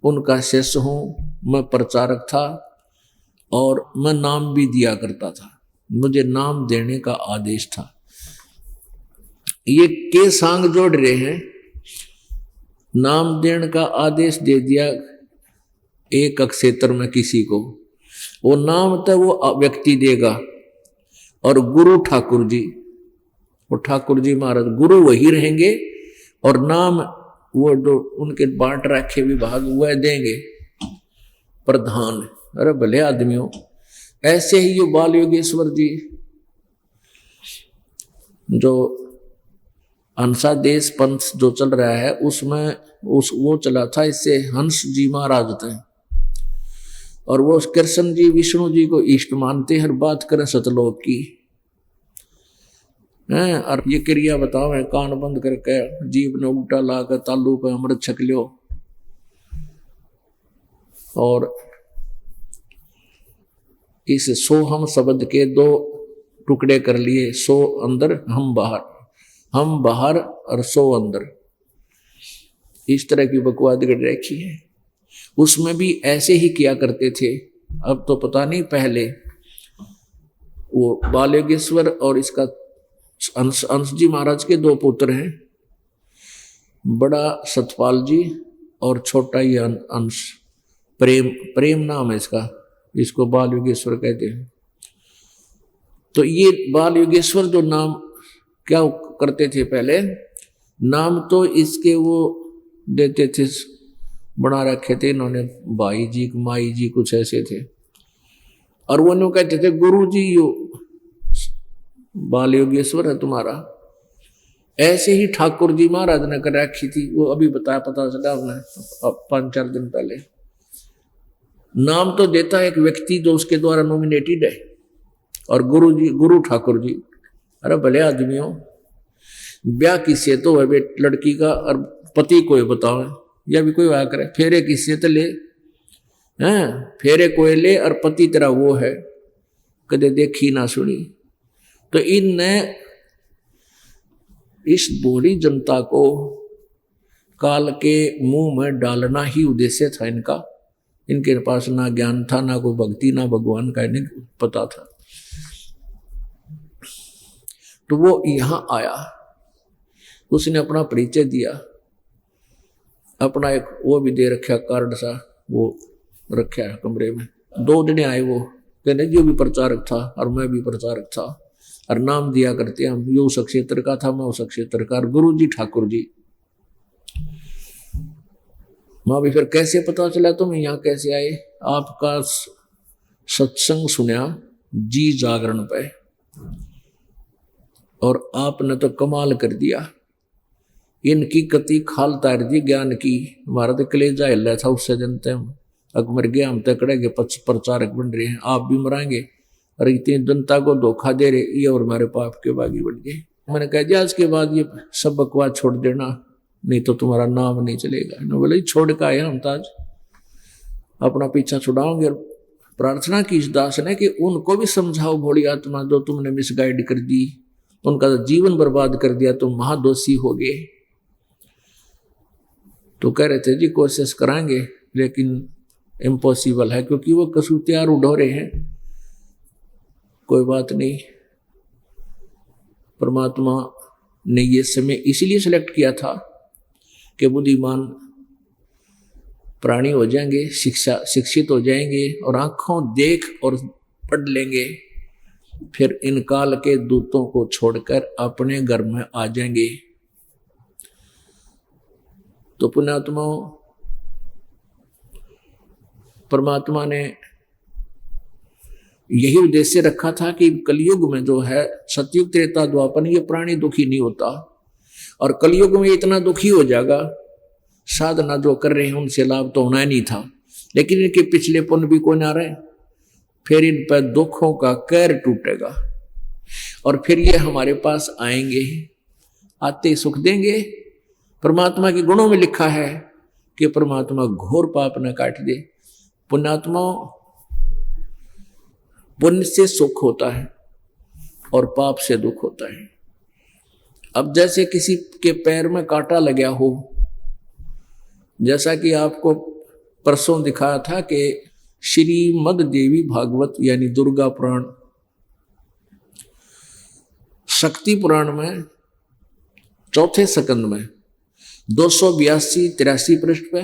उनका शिष्य हूँ, मैं प्रचारक था और मैं नाम भी दिया करता था, मुझे नाम देने का आदेश था। ये के सांग जोड़ रहे हैं, नाम देने का आदेश दे दिया एक क्षेत्र में किसी को, वो नाम तो वो व्यक्ति देगा। और गुरु ठाकुर जी, वो ठाकुर जी महाराज गुरु वही रहेंगे और नाम वो जो उनके बांट रखे विभाग वह देंगे प्रधान। अरे भले आदमियों, ऐसे ही ये बाल योगेश्वर जी जो हंसा देश पंथ जो चल रहा है उसमें वो चला था, इससे हंस जी महाराज थे और वो कृष्ण जी विष्णु जी को इष्ट मानते हर बात करें सतलोक की हैं। और ये क्रिया बताओ है, कान बंद करके जीभ ने उल्टा लाकर तालू पे अमृत छक लियो और इस सो हम शब्द के दो टुकड़े कर लिए, सो अंदर हम बाहर, हम बाहर और सो अंदर, इस तरह की बकवाद कर रखी है। उसमें भी ऐसे ही किया करते थे, अब तो पता नहीं। पहले वो बाल योगेश्वर और इसका अंश जी महाराज के दो पुत्र हैं, बड़ा सतपाल जी और छोटा ही अंश, प्रेम नाम है इसका, इसको बाल योगेश्वर कहते हैं। तो ये बाल योगेश्वर जो नाम क्या करते थे पहले, नाम तो इसके वो देते थे, बना रखे थे इन्होंने, भाई जी माई जी कुछ ऐसे थे। और वो नो कहते थे गुरु जी यो बाल योगेश्वर है तुम्हारा। ऐसे ही ठाकुर जी महाराज ने कर रखी थी, वो अभी बताया, पता चला हमने 5-4 दिन पहले। नाम तो देता है एक व्यक्ति जो उसके द्वारा नॉमिनेटेड है, और गुरु जी गुरु ठाकुर जी। अरे भले आदमियों, ब्याह किससे तो है लड़की का और पति को बताओ, या भी कोई वाया करे, फेरे किससे तो ले हैं, फेरे कोई ले और पति तेरा वो है, कदे देखी ना सुनी। तो इनने इस भोली जनता को काल के मुंह में डालना ही उद्देश्य था इनका। इनके पास ना ज्ञान था, ना कोई भक्ति, ना भगवान का इन्हें पता था। तो वो यहां आया, उसने अपना परिचय दिया, अपना एक वो भी दे रखा कार्ड सा, वो रखा है कमरे में। 2 दिन आए वो, कहने जो भी प्रचारक था और मैं भी प्रचारक था, और नाम दिया करते हम, यो उस क्षेत्र का था, मैं उस क्षेत्र का, और गुरु जी ठाकुर जी। माँ भी फिर कैसे पता चला तुम यहाँ कैसे आए? आपका सत्संग सुना जी जागरण पे, और आपने तो कमाल कर दिया, इनकी कति खाल तार दी ज्ञान की। हमारा तो कलेजा हिल रहा था उससे, जनते हम अकमर गया, हम तकड़ेगे प्रचारक बन रहे हैं, आप भी मराएंगे, और इतनी जनता को धोखा दे रहे, ये और हमारे पाप के बागी बन गए। मैंने कहा जी आज के बाद ये सब बकवास छोड़ देना, नहीं तो तुम्हारा नाम नहीं चलेगा। ना बोले छोड़ का आया हम, ताज अपना पीछा छुड़ाओगे। प्रार्थना की इस दास ने कि उनको भी समझाओ भोली आत्मा, जो तुमने मिसगाइड कर दी, उनका जीवन बर्बाद कर दिया, तुम महादोषी हो गए। तो कह रहे थे जी कोशिश कराएंगे, लेकिन इम्पॉसिबल है, क्योंकि वो कसूतियार उड़ो रहे हैं। कोई बात नहीं, परमात्मा ने ये समय इसीलिए सिलेक्ट किया था कि बुद्धिमान प्राणी हो जाएंगे, शिक्षित हो जाएंगे, और आंखों देख और पढ़ लेंगे, फिर इन काल के दूतों को छोड़कर अपने घर में आ जाएंगे। तो पुण्यात्माओं, परमात्मा ने यही उद्देश्य रखा था कि कलयुग में जो है, सतयुग त्रेता द्वापर, ये प्राणी दुखी नहीं होता, और कलयुग में इतना दुखी हो जाएगा, साधना जो कर रहे हैं उनसे लाभ तो होना ही नहीं था, लेकिन इनके पिछले पुण्य भी कोई ना रहे, फिर इन पर दुखों का कहर टूटेगा, और फिर ये हमारे पास आएंगे, आते सुख देंगे। परमात्मा के गुणों में लिखा है कि परमात्मा घोर पाप न काट दे। पुण्यात्माओं, पुण्य से सुख होता है और पाप से दुख होता है। अब जैसे किसी के पैर में कांटा लगा हो, जैसा कि आपको परसों दिखाया था कि श्रीमद देवी भागवत यानी दुर्गा पुराण, शक्ति पुराण में चौथे स्कंद में 282-83 पृष्ठ पे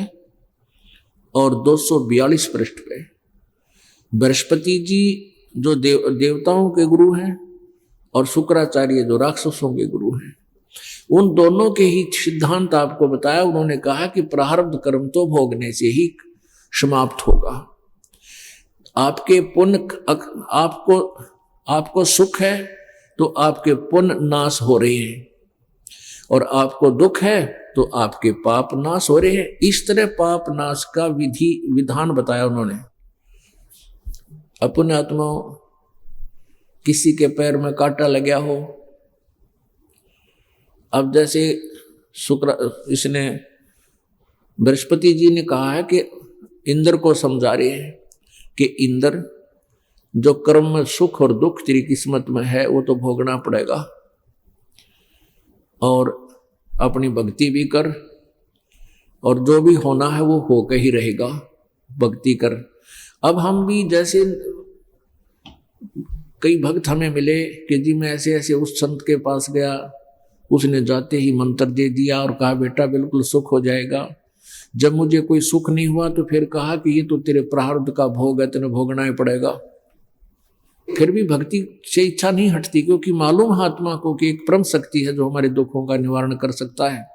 और 242 पृष्ठ पे बृहस्पति जी जो देवताओं के गुरु हैं और शुक्राचार्य जो राक्षसों के गुरु हैं, उन दोनों के ही सिद्धांत आपको बताया। उन्होंने कहा कि प्रारब्ध कर्म तो भोगने से ही समाप्त होगा। आपके पुण्य आपको सुख है तो आपके पुण्य नाश हो रहे हैं, और आपको दुख है तो आपके पाप नाश हो रहे हैं। इस तरह पाप नाश का विधान बताया उन्होंने। अपने आत्मा किसी के पैर में कांटा लगा हो, अब जैसे इसने बृहस्पति जी ने कहा है कि इंद्र को समझा रहे हैं कि इंद्र, जो कर्म में सुख और दुख तेरी किस्मत में है वो तो भोगना पड़ेगा, और अपनी भक्ति भी कर, और जो भी होना है वो होकर ही रहेगा, भक्ति कर। अब हम भी जैसे कई भक्त हमें मिले कि जी मैं ऐसे ऐसे उस संत के पास गया, उसने जाते ही मंत्र दे दिया और कहा बेटा बिल्कुल सुख हो जाएगा। जब मुझे कोई सुख नहीं हुआ तो फिर कहा कि ये तो तेरे प्रारब्ध का भोग है, तेने भोगना ही पड़ेगा। फिर भी भक्ति से इच्छा नहीं हटती, क्योंकि मालूम है आत्मा को कि एक परम शक्ति है जो हमारे दुखों का निवारण कर सकता है।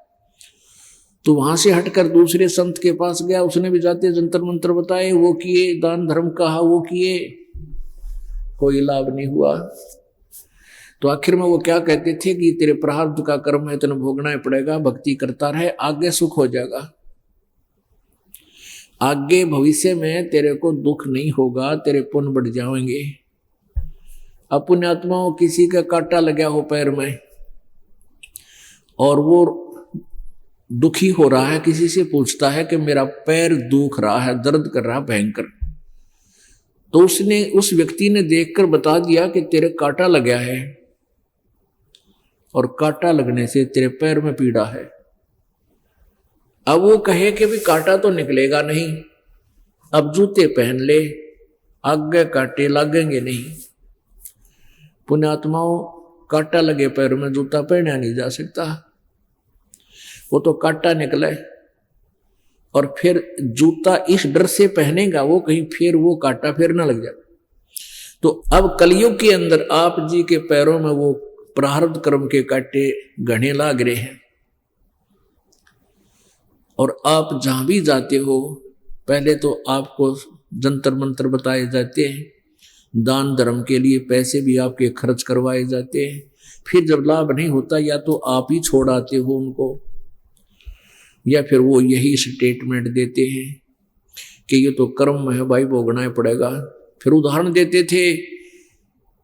तो वहां से हटकर दूसरे संत के पास गया, उसने भी जाते जंतर मंत्र बताए, वो किए, दान धर्म कहा वो किए, कोई लाभ नहीं हुआ। तो आखिर में वो क्या कहते थे कि तेरे प्रारब्ध का कर्म है, तेने भोगना ही पड़ेगा, भक्ति करता रहे, आगे सुख हो जाएगा, आगे भविष्य में तेरे को दुख नहीं होगा, तेरे पुण्य बढ़ जाएंगे। अब पुण्यात्माओं किसी का कांटा लगा हो पैर में और वो दुखी हो रहा है, किसी से पूछता है कि मेरा पैर दुख रहा है, दर्द कर रहा है भयंकर, तो उस व्यक्ति ने देखकर बता दिया कि तेरे कांटा लगा है और कांटा लगने से तेरे पैर में पीड़ा है। अब वो कहे कि भी कांटा तो निकलेगा नहीं, अब जूते पहन ले, आगे कांटे लगेंगे नहीं। पुण्यात्माओं, कांटा लगे पैर में जूता पहना नहीं जा सकता, वो तो कांटा निकले और फिर जूता इस डर से पहनेगा वो कहीं फिर वो कांटा फिर ना लग जाए। तो अब कलयुग के अंदर आप जी के पैरों में वो प्रारब्ध कर्म के कांटे घने लाग रहे हैं, और आप जहां भी जाते हो पहले तो आपको जंतर मंत्र बताए जाते हैं, दान धर्म के लिए पैसे भी आपके खर्च करवाए जाते हैं, फिर जब लाभ नहीं होता या तो आप ही छोड़ आते हो उनको, या फिर वो यही स्टेटमेंट देते हैं कि ये तो कर्म है भाई, भोगना ही पड़ेगा। फिर उदाहरण देते थे,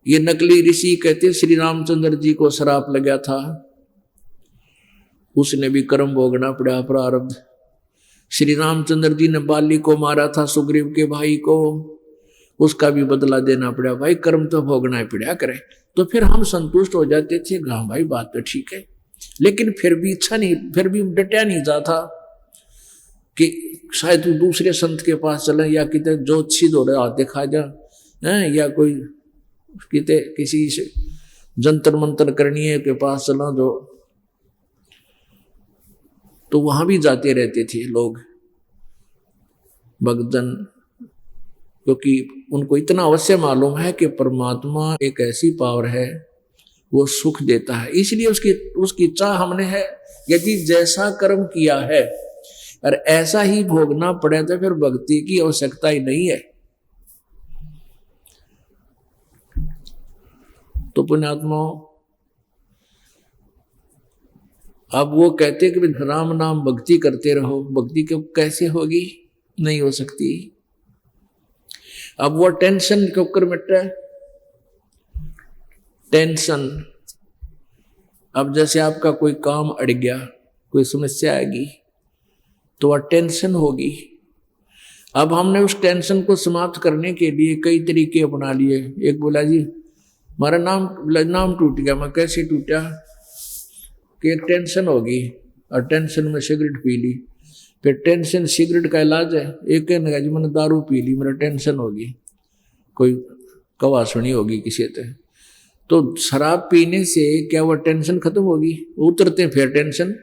ये नकली ऋषि कहते श्री रामचंद्र जी को श्राप लगा था, उसने भी कर्म भोगना पड़ा, प्रारब्ध। श्री रामचंद्र जी ने बाली को मारा था, सुग्रीव के भाई को, उसका भी बदला देना पड़ा, भाई कर्म तो भोगना ही पड़ा करे। तो फिर हम संतुष्ट हो जाते थे, हाँ भाई बात तो ठीक है, लेकिन फिर भी इच्छा नहीं, फिर भी डटा नहीं जाता कि शायद तू दूसरे संत के पास चले, या कितने ज्योतिषी दो रहे देखा जा है, या कोई किते किसी से जंतर मंत्र करनी है के पास चला जो, तो वहां भी जाते रहते थे लोग भक्तजन, क्योंकि उनको इतना अवश्य मालूम है कि परमात्मा एक ऐसी पावर है, वो सुख देता है, इसलिए उसकी चाह हमने है। यदि जैसा कर्म किया है और ऐसा ही भोगना पड़े तो फिर भक्ति की आवश्यकता ही नहीं है। तो पुण्यात्माओं, अब वो कहते कि राम नाम भक्ति करते रहो, भक्ति क्यों कैसे होगी, नहीं हो सकती। अब वो टेंशन क्यों कर मिट रहा है, टेंशन। अब जैसे आपका कोई काम अड़ गया, कोई समस्या आएगी तो वह टेंशन होगी। अब हमने उस टेंशन को समाप्त करने के लिए कई तरीके अपना लिए। एक बोला जी हमारा नाम टूट गया, मैं कैसे टूटा कि एक टेंशन होगी और टेंशन में सिगरेट पी ली, फिर टेंशन सिगरेट का इलाज है। एक ने कहा जी मैंने दारू पी ली, मेरा टेंशन होगी, कोई कवा सुनी होगी किसी से, तो शराब पीने से क्या वो टेंशन खत्म होगी? उतरते फिर टेंशन,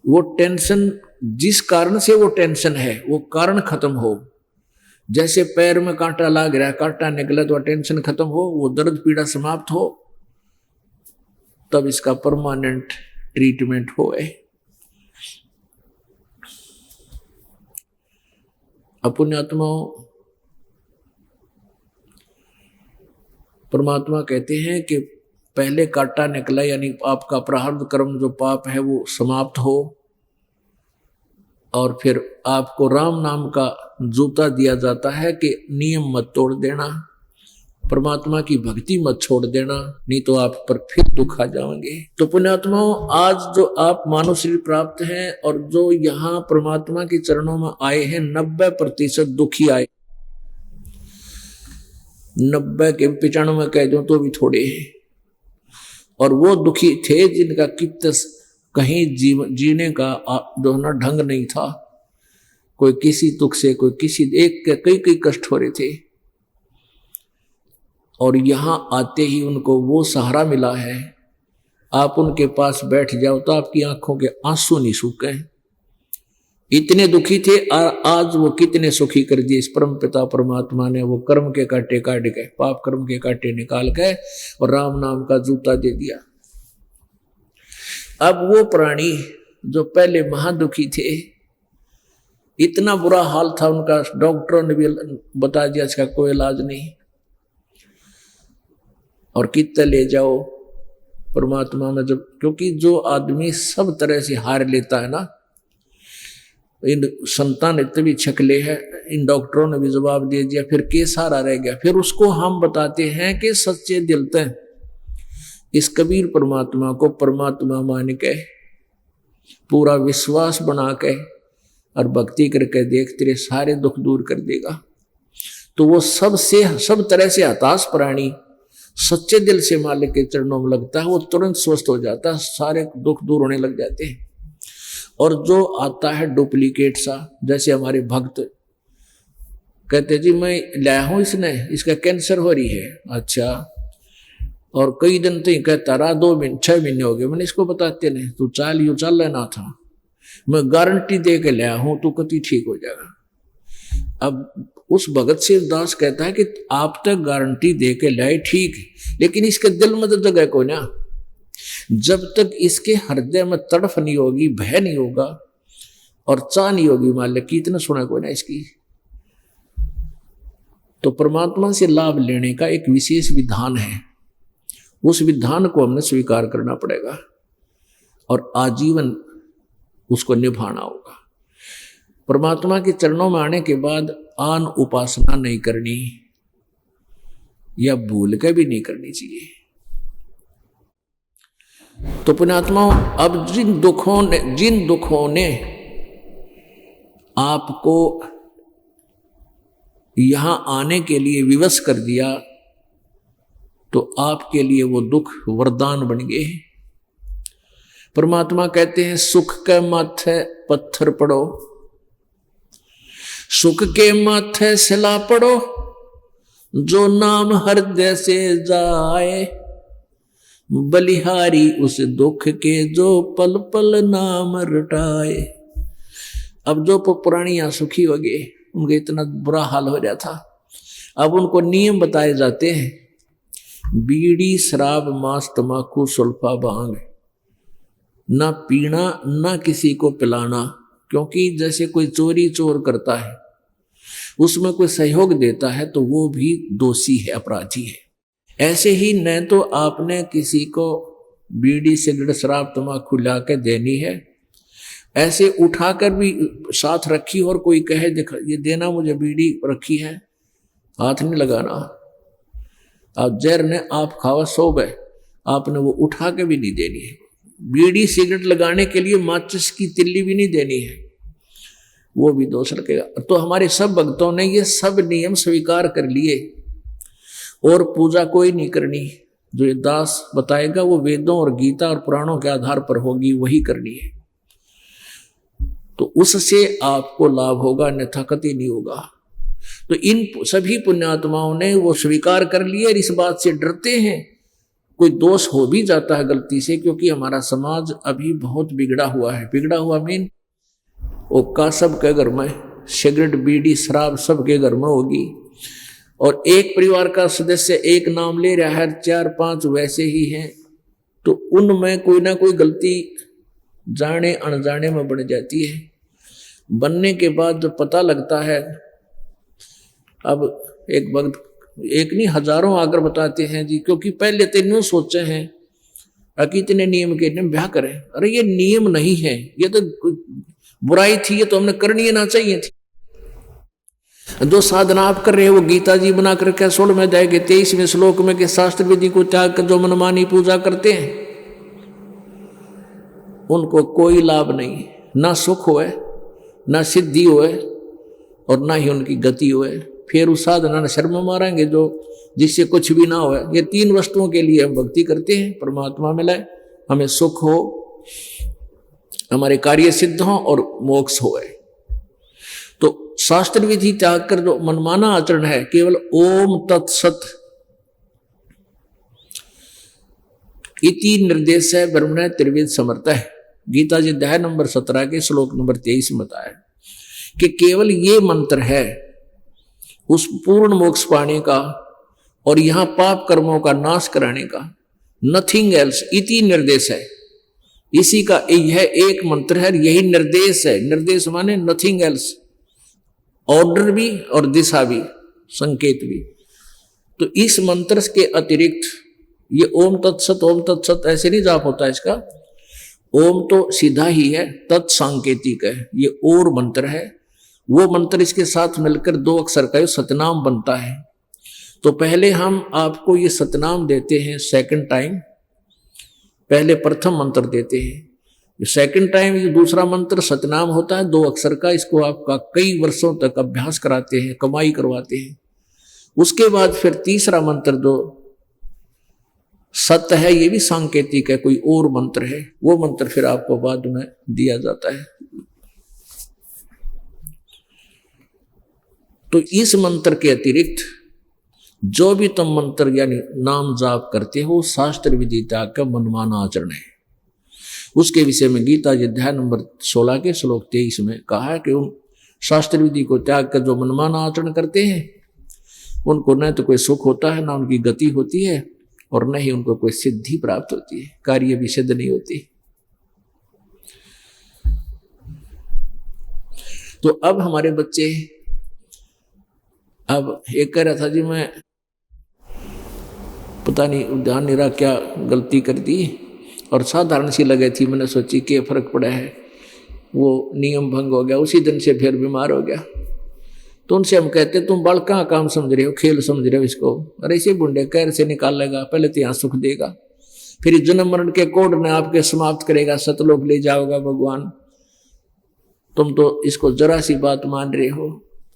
वो टेंशन जिस कारण से वो टेंशन है वो कारण खत्म हो। जैसे पैर में कांटा लग रहा है, कांटा निकला तो टेंशन खत्म हो, वो दर्द पीड़ा समाप्त हो, तब इसका परमानेंट ट्रीटमेंट होए। पुण्यात्माओं, परमात्मा कहते हैं कि पहले कांटा निकला यानी आपका प्रारब्ध कर्म जो पाप है वो समाप्त हो, और फिर आपको राम नाम का जूता दिया जाता है कि नियम मत तोड़ देना, परमात्मा की भक्ति मत छोड़ देना, नहीं तो आप पर फिर दुख आ जाएंगे। तो पुण्यात्माओं, आज जो आप मानव शरीर प्राप्त हैं और जो यहाँ परमात्मा के चरणों में आए हैं, 90% दुखी आए, 90 के 95 कह दो तो भी थोड़े हैं। और वो दुखी थे जिनका कित कहीं जीने का जो ना ढंग नहीं था, कोई किसी दुख से, कोई किसी एक के कई कष्ट हो रहे थे, और यहां आते ही उनको वो सहारा मिला है। आप उनके पास बैठ जाओ तो आपकी आंखों के आंसू नहीं सूखे। इतने दुखी थे, आज वो कितने सुखी कर दिए इस परम पिता परमात्मा ने। वो कर्म के कांटे काट के, पाप कर्म के कांटे निकाल के और राम नाम का जूता दे दिया। अब वो प्राणी जो पहले महादुखी थे, इतना बुरा हाल था उनका, डॉक्टरों ने भी बता दिया इसका कोई इलाज नहीं, और कितने ले जाओ परमात्मा में। जब क्योंकि जो आदमी सब तरह से हार लेता है ना, इन संतान इतने भी छकले है, इन डॉक्टरों ने भी जवाब दे दिया, फिर के सहारा रह गया। फिर उसको हम बताते हैं कि सच्चे दिल से इस कबीर परमात्मा को परमात्मा मान के, पूरा विश्वास बना के और भक्ति करके देख, तेरे सारे दुख दूर कर देगा। तो वो सब तरह से हताश प्राणी सच्चे दिल से मालिक के चरणों में लगता है, वो तुरंत स्वस्थ हो जाता है, सारे दुख दूर होने लग जाते हैं। और जो आता है डुप्लीकेट सा, जैसे हमारे भक्त कहते जी मैं लाया हूं इसने, इसका कैंसर हो रही है, अच्छा, और कई दिन तो कहता रहा 6 महीने हो गए, मैंने इसको बताते नहीं, तू चल लेना था, मैं गारंटी दे के लाया हूं, तू कभी ठीक हो जाएगा। अब उस भगत शिवदास कहता है कि आप तक गारंटी दे के लाए ठीक, लेकिन इसके दिल में तो जगह को ना, जब तक इसके हृदय में तड़फ नहीं होगी, भय नहीं होगा और चाह नहीं होगी मालिक की, इतना सुना को ना इसकी, तो परमात्मा से लाभ लेने का एक विशेष विधान है। उस विधान को हमने स्वीकार करना पड़ेगा और आजीवन उसको निभाना होगा। परमात्मा के चरणों में आने के बाद आन उपासना नहीं करनी, या भूल के भी नहीं करनी चाहिए। तो पुण्यात्माओं, अब जिन दुखों ने आपको यहां आने के लिए विवश कर दिया, तो आपके लिए वो दुख वरदान बन गए। परमात्मा कहते हैं सुख के माथे पत्थर पड़ो, सुख के माथे सिला पड़ो, जो नाम हृदय से जाए, बलिहारी उस दुख के जो पल पल नाम रटाए। अब जो पुरानियां सुखी हो गए, उनका इतना बुरा हाल हो रहा था, अब उनको नियम बताए जाते हैं, बीड़ी शराब मांस तमाकू सुल्फा भांग ना पीना, ना किसी को पिलाना, क्योंकि जैसे कोई चोर करता है, उसमें कोई सहयोग देता है तो वो भी दोषी है, अपराधी है। ऐसे ही न तो आपने किसी को बीड़ी सिगरेट शराब तमाकू ला के देनी है, ऐसे उठाकर भी साथ रखी और कोई कहे ये देना मुझे बीड़ी रखी है, हाथ नहीं लगाना। आप जहर ने आप खावा सो गए, आपने वो उठा के भी नहीं देनी है। बीड़ी सिगरेट लगाने के लिए माचिस की तिल्ली भी नहीं देनी है, वो भी दोष लगेगा। तो हमारे सब भक्तों ने ये सब नियम स्वीकार कर लिए, और पूजा कोई नहीं करनी, जो ये दास बताएगा वो वेदों और गीता और पुराणों के आधार पर होगी, वही करनी है। तो उससे आपको लाभ होगा, अन्यथा कतई नहीं होगा। तो इन सभी पुण्यात्माओं ने वो स्वीकार कर लिया, इस बात से डरते हैं कोई दोष हो भी जाता है गलती से, क्योंकि हमारा समाज अभी बहुत बिगड़ा हुआ है। बिगड़ा हुआ मीन वो का सबके घर में सिगरेट बीड़ी शराब सबके घर में होगी, और एक परिवार का सदस्य एक नाम ले रहा है, 4-5 वैसे ही हैं, तो उनमें कोई ना कोई गलती जाने अनजाने में बन जाती है। बनने के बाद जो पता लगता है, अब एक वक्त एक नहीं हजारों आकर बताते हैं जी, क्योंकि पहले तो इन्होंने सोचे हैं कि इतने नियम के नियम ब्याह करें। अरे ये नियम नहीं है, ये तो बुराई थी, ये तो हमने करनी ना चाहिए थी। जो साधना आप कर रहे हो वो गीता जी बना करके 16वें अध्याय के 23वें श्लोक में के शास्त्र विधि को त्याग कर जो मनमानी पूजा करते हैं उनको कोई लाभ नहीं, ना सुख होए, ना सिद्धि होए, और ना ही उनकी गति होए। फिर उस साधना शर्म मारेंगे जो जिससे कुछ भी ना होए। ये 3 वस्तुओं के लिए हम भक्ति करते हैं, परमात्मा मिले, हमें सुख हो, हमारे कार्य सिद्ध हो और मोक्ष होए। तो शास्त्र विधि त्याग कर जो मनमाना आचरण है, केवल ओम तत्सत इति निर्देश है ब्रह्मण त्रिवेद समर्थ है। गीता जी अध्याय नंबर 17 के श्लोक नंबर 23 में बताया कि केवल ये मंत्र है उस पूर्ण मोक्ष पाने का और यहां पाप कर्मों का नाश कराने का। नथिंग एल्स इति निर्देश है, इसी का यह एक मंत्र है, यही निर्देश है। निर्देश माने नथिंग एल्स, ऑर्डर भी और दिशा भी, संकेत भी। तो इस मंत्र के अतिरिक्त ये ओम तत्सत ऐसे नहीं जाप होता इसका। ओम तो सीधा ही है, तत्सांकेतिक है, ये और मंत्र है। वो मंत्र इसके साथ मिलकर 2 अक्षर का सतनाम बनता है। तो पहले हम आपको ये सतनाम देते हैं सेकंड टाइम, पहले प्रथम मंत्र देते हैं, सेकंड टाइम ये दूसरा मंत्र सतनाम होता है 2 अक्षर का। इसको आपका कई वर्षों तक अभ्यास कराते हैं, कमाई करवाते हैं। उसके बाद फिर तीसरा मंत्र जो सत्य है, ये भी सांकेतिक है, कोई और मंत्र है, वो मंत्र फिर आपको बाद में दिया जाता है। तो इस मंत्र के अतिरिक्त जो भी तुम मंत्र यानी नाम जाप करते हो शास्त्र विधि त्याग का मनमाना आचरण है। उसके विषय में गीता जी अध्याय नंबर 16 के श्लोक 23 में कहा है कि उन शास्त्र विधि को त्याग कर जो मनमाना आचरण करते हैं उनको न तो कोई सुख होता है, ना उनकी गति होती है, और न ही उनको कोई सिद्धि प्राप्त होती है, कार्य भी सिद्ध नहीं होती। तो अब हमारे बच्चे, अब एक कह रहा था जी मैं पता नहीं ध्यान नहीं रहा क्या गलती कर दी और साधारण सी लगे थी, मैंने सोची क्या फर्क पड़ा है, वो नियम भंग हो गया, उसी दिन से फिर बीमार हो गया। तो उनसे हम कहते तुम बड़ कहाँ काम समझ रहे हो, खेल समझ रहे हो इसको, अरे इसे बुंडे कैर से निकाल लेगा, पहले तो यहाँ सुख देगा, फिर जन्म मरण के कोड ने आपके समाप्त करेगा, सतलोक ले जाओगा भगवान। तुम तो इसको जरा सी बात मान रहे हो,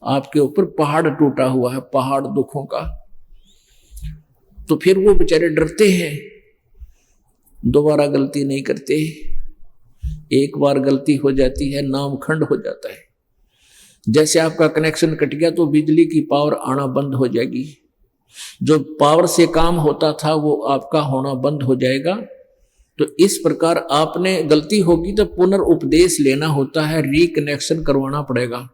आपके ऊपर पहाड़ टूटा हुआ है, पहाड़ दुखों का। तो फिर वो बेचारे डरते हैं, दोबारा गलती नहीं करते। एक बार गलती हो जाती है नाम खंड हो जाता है। जैसे आपका कनेक्शन कट गया तो बिजली की पावर आना बंद हो जाएगी, जो पावर से काम होता था वो आपका होना बंद हो जाएगा। तो इस प्रकार आपने गलती होगी तो पुनर्उपदेश लेना होता है, रिकनेक्शन करवाना पड़ेगा।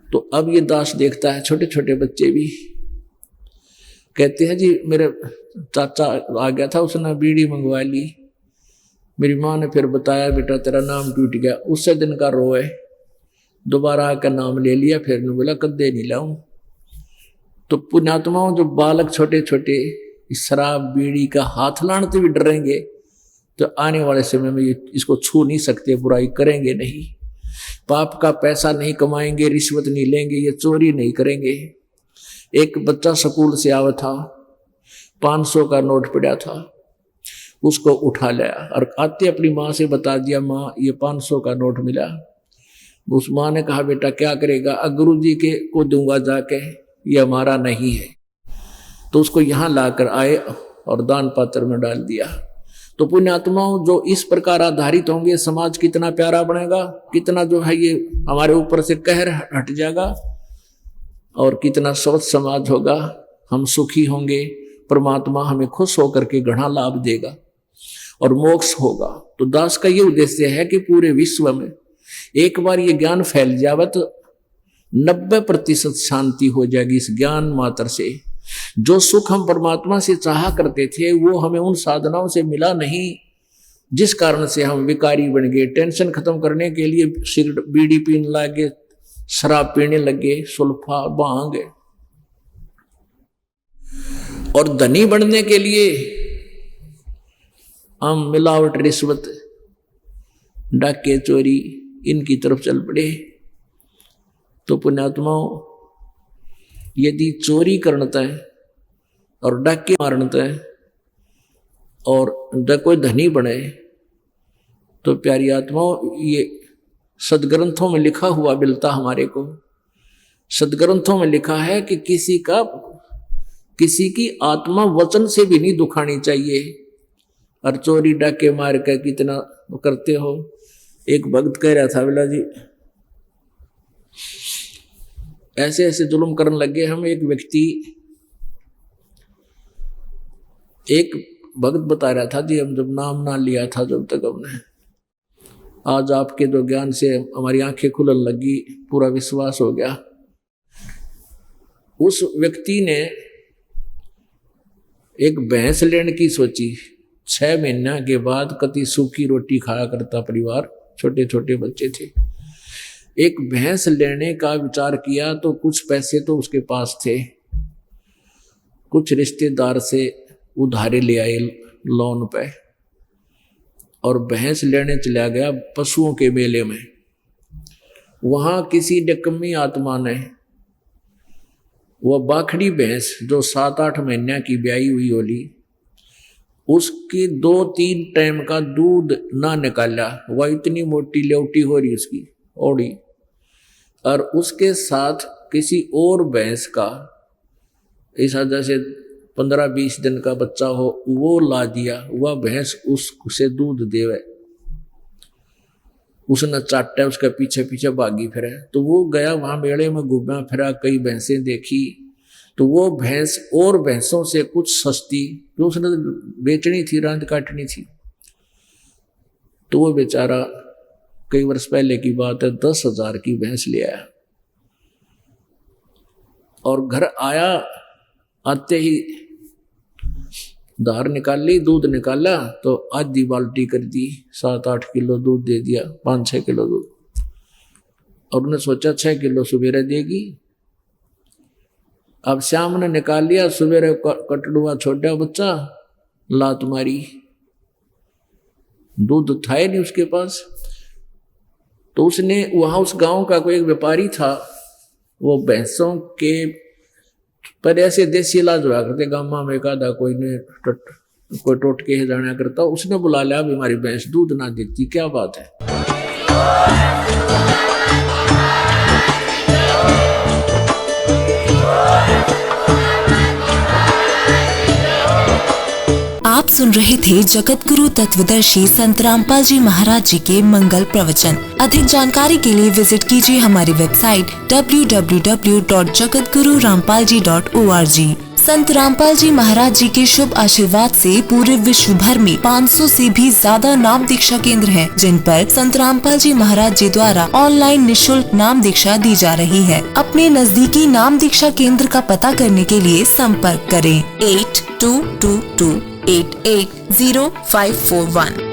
तो अब ये दास देखता है, छोटे छोटे बच्चे भी कहते हैं जी मेरे चाचा आ गया था, उसने बीड़ी मंगवा ली, मेरी माँ ने फिर बताया बेटा तेरा नाम टूट गया, उससे दिन का रोए, दोबारा आकर नाम ले लिया, फिर ने बोला कद्दे नहीं लाऊं। तो पुण्यात्माओं जो बालक छोटे छोटे इस शराब बीड़ी का हाथ लाने से भी डरेंगे, तो आने वाले समय में इसको छू नहीं सकते, बुराई करेंगे नहीं, पाप का पैसा नहीं कमाएंगे, रिश्वत नहीं लेंगे, ये चोरी नहीं करेंगे। एक बच्चा स्कूल से आवा था, 500 का नोट पड़ा था, उसको उठा लिया और आते अपनी माँ से बता दिया, माँ ये 500 का नोट मिला। उस माँ ने कहा बेटा क्या करेगा, गुरुजी के को दूंगा जाके, ये हमारा नहीं है। तो उसको यहाँ लाकर आए और दान पात्र में डाल दिया। तो पुण्यात्माओं जो इस प्रकार आधारित होंगे, समाज कितना प्यारा बनेगा, कितना जो है ये हमारे ऊपर से कहर हट जाएगा और कितना स्वच्छ समाज होगा, हम सुखी होंगे, परमात्मा हमें खुश होकर के घना लाभ देगा और मोक्ष होगा। तो दास का ये उद्देश्य है कि पूरे विश्व में एक बार ये ज्ञान फैल जावे तो 90% शांति हो जाएगी इस ज्ञान मात्र से। जो सुख हम परमात्मा से चाहा करते थे वो हमें उन साधनाओं से मिला नहीं, जिस कारण से हम विकारी बन गए। टेंशन खत्म करने के लिए सिगरेट बीड़ी पीने लगे, शराब पीने लगे, सुल्फा भांग, और धनी बनने के लिए हम मिलावट, रिश्वत, डाके, चोरी इनकी तरफ चल पड़े। तो पुण्यात्माओं यदि चोरी करता है और डाके मारता है और कोई धनी बने तो प्यारी आत्माओं ये सदग्रंथों में लिखा हुआ मिलता हमारे को। सदग्रंथों में लिखा है कि किसी की आत्मा वचन से भी नहीं दुखानी चाहिए। और चोरी डाके मार कर कितना करते हो। एक भक्त कह रहा था, बोला जी ऐसे ऐसे जुल्म करने लगे हम। एक भक्त बता रहा था जी, हम जब नाम ना लिया था जब तक हमने, आज आपके जो ज्ञान से हमारी आंखें खुलने लगी, पूरा विश्वास हो गया। उस व्यक्ति ने एक भैंस लेने की सोची। 6 महीना के बाद कति सूखी रोटी खाया करता परिवार, छोटे छोटे बच्चे थे। एक भैंस लेने का विचार किया तो कुछ पैसे तो उसके पास थे, कुछ रिश्तेदार से उधारे ले आए लोन पे, और भैंस लेने चला गया पशुओं के मेले में। वहां किसी निकम्मी आत्मा ने वह बाखड़ी भैंस जो 7-8 महीने की ब्याई हुई होली, उसकी 2-3 टाइम का दूध ना निकाला। वह इतनी मोटी लेवटी हो रही उसकी ओड़ी, और उसके साथ किसी और भैंस का ऐसा जैसे 15-20 दिन का बच्चा हो वो ला दिया। वह भैंस उससे दूध देवे, उसने चाटा, उसके पीछे पीछे भागी फिरे। तो वो गया वहां मेले में घूमा फिरा, कई भैंसें देखी, तो वो भैंस और भैंसों से कुछ सस्ती, जो उसने बेचनी थी, रांद काटनी थी, तो वो बेचारा कई वर्ष पहले की बात है 10,000 की भैंस ले आया। और घर आया, आते ही धार निकाल ली, दूध निकाला तो आधी बाल्टी कर दी, 7-8 किलो दूध दे दिया, 5-6 किलो दूध। और उन्होंने सोचा 6 किलो सुबेरे देगी। अब शाम ने निकाल लिया, सुबेरे कटड़ुआ छोटा बच्चा, लात मारी, दूध था ही नहीं उसके पास। तो उसने वहां उस गांव का कोई एक व्यापारी था, वो भैंसों के पर ऐसे देसी इलाज हुआ करते, गामा में एकादा कोई टोटके जाना करता, उसने बुला लिया, अब हमारी भैंस दूध ना देती, क्या बात है। आप सुन रहे थे जगत गुरु तत्वदर्शी संत रामपाल जी महाराज जी के मंगल प्रवचन। अधिक जानकारी के लिए विजिट कीजिए हमारी वेबसाइट www.jagatgururampalji.org। संत रामपाल जी महाराज जी के शुभ आशीर्वाद से पूरे विश्व भर में 500 से भी ज्यादा नाम दीक्षा केंद्र हैं, जिन पर संत रामपाल जी महाराज जी द्वारा ऑनलाइन निःशुल्क नाम दीक्षा दी जा रही है। अपने नजदीकी नाम दीक्षा केंद्र का पता करने के लिए संपर्क करें 8222880541।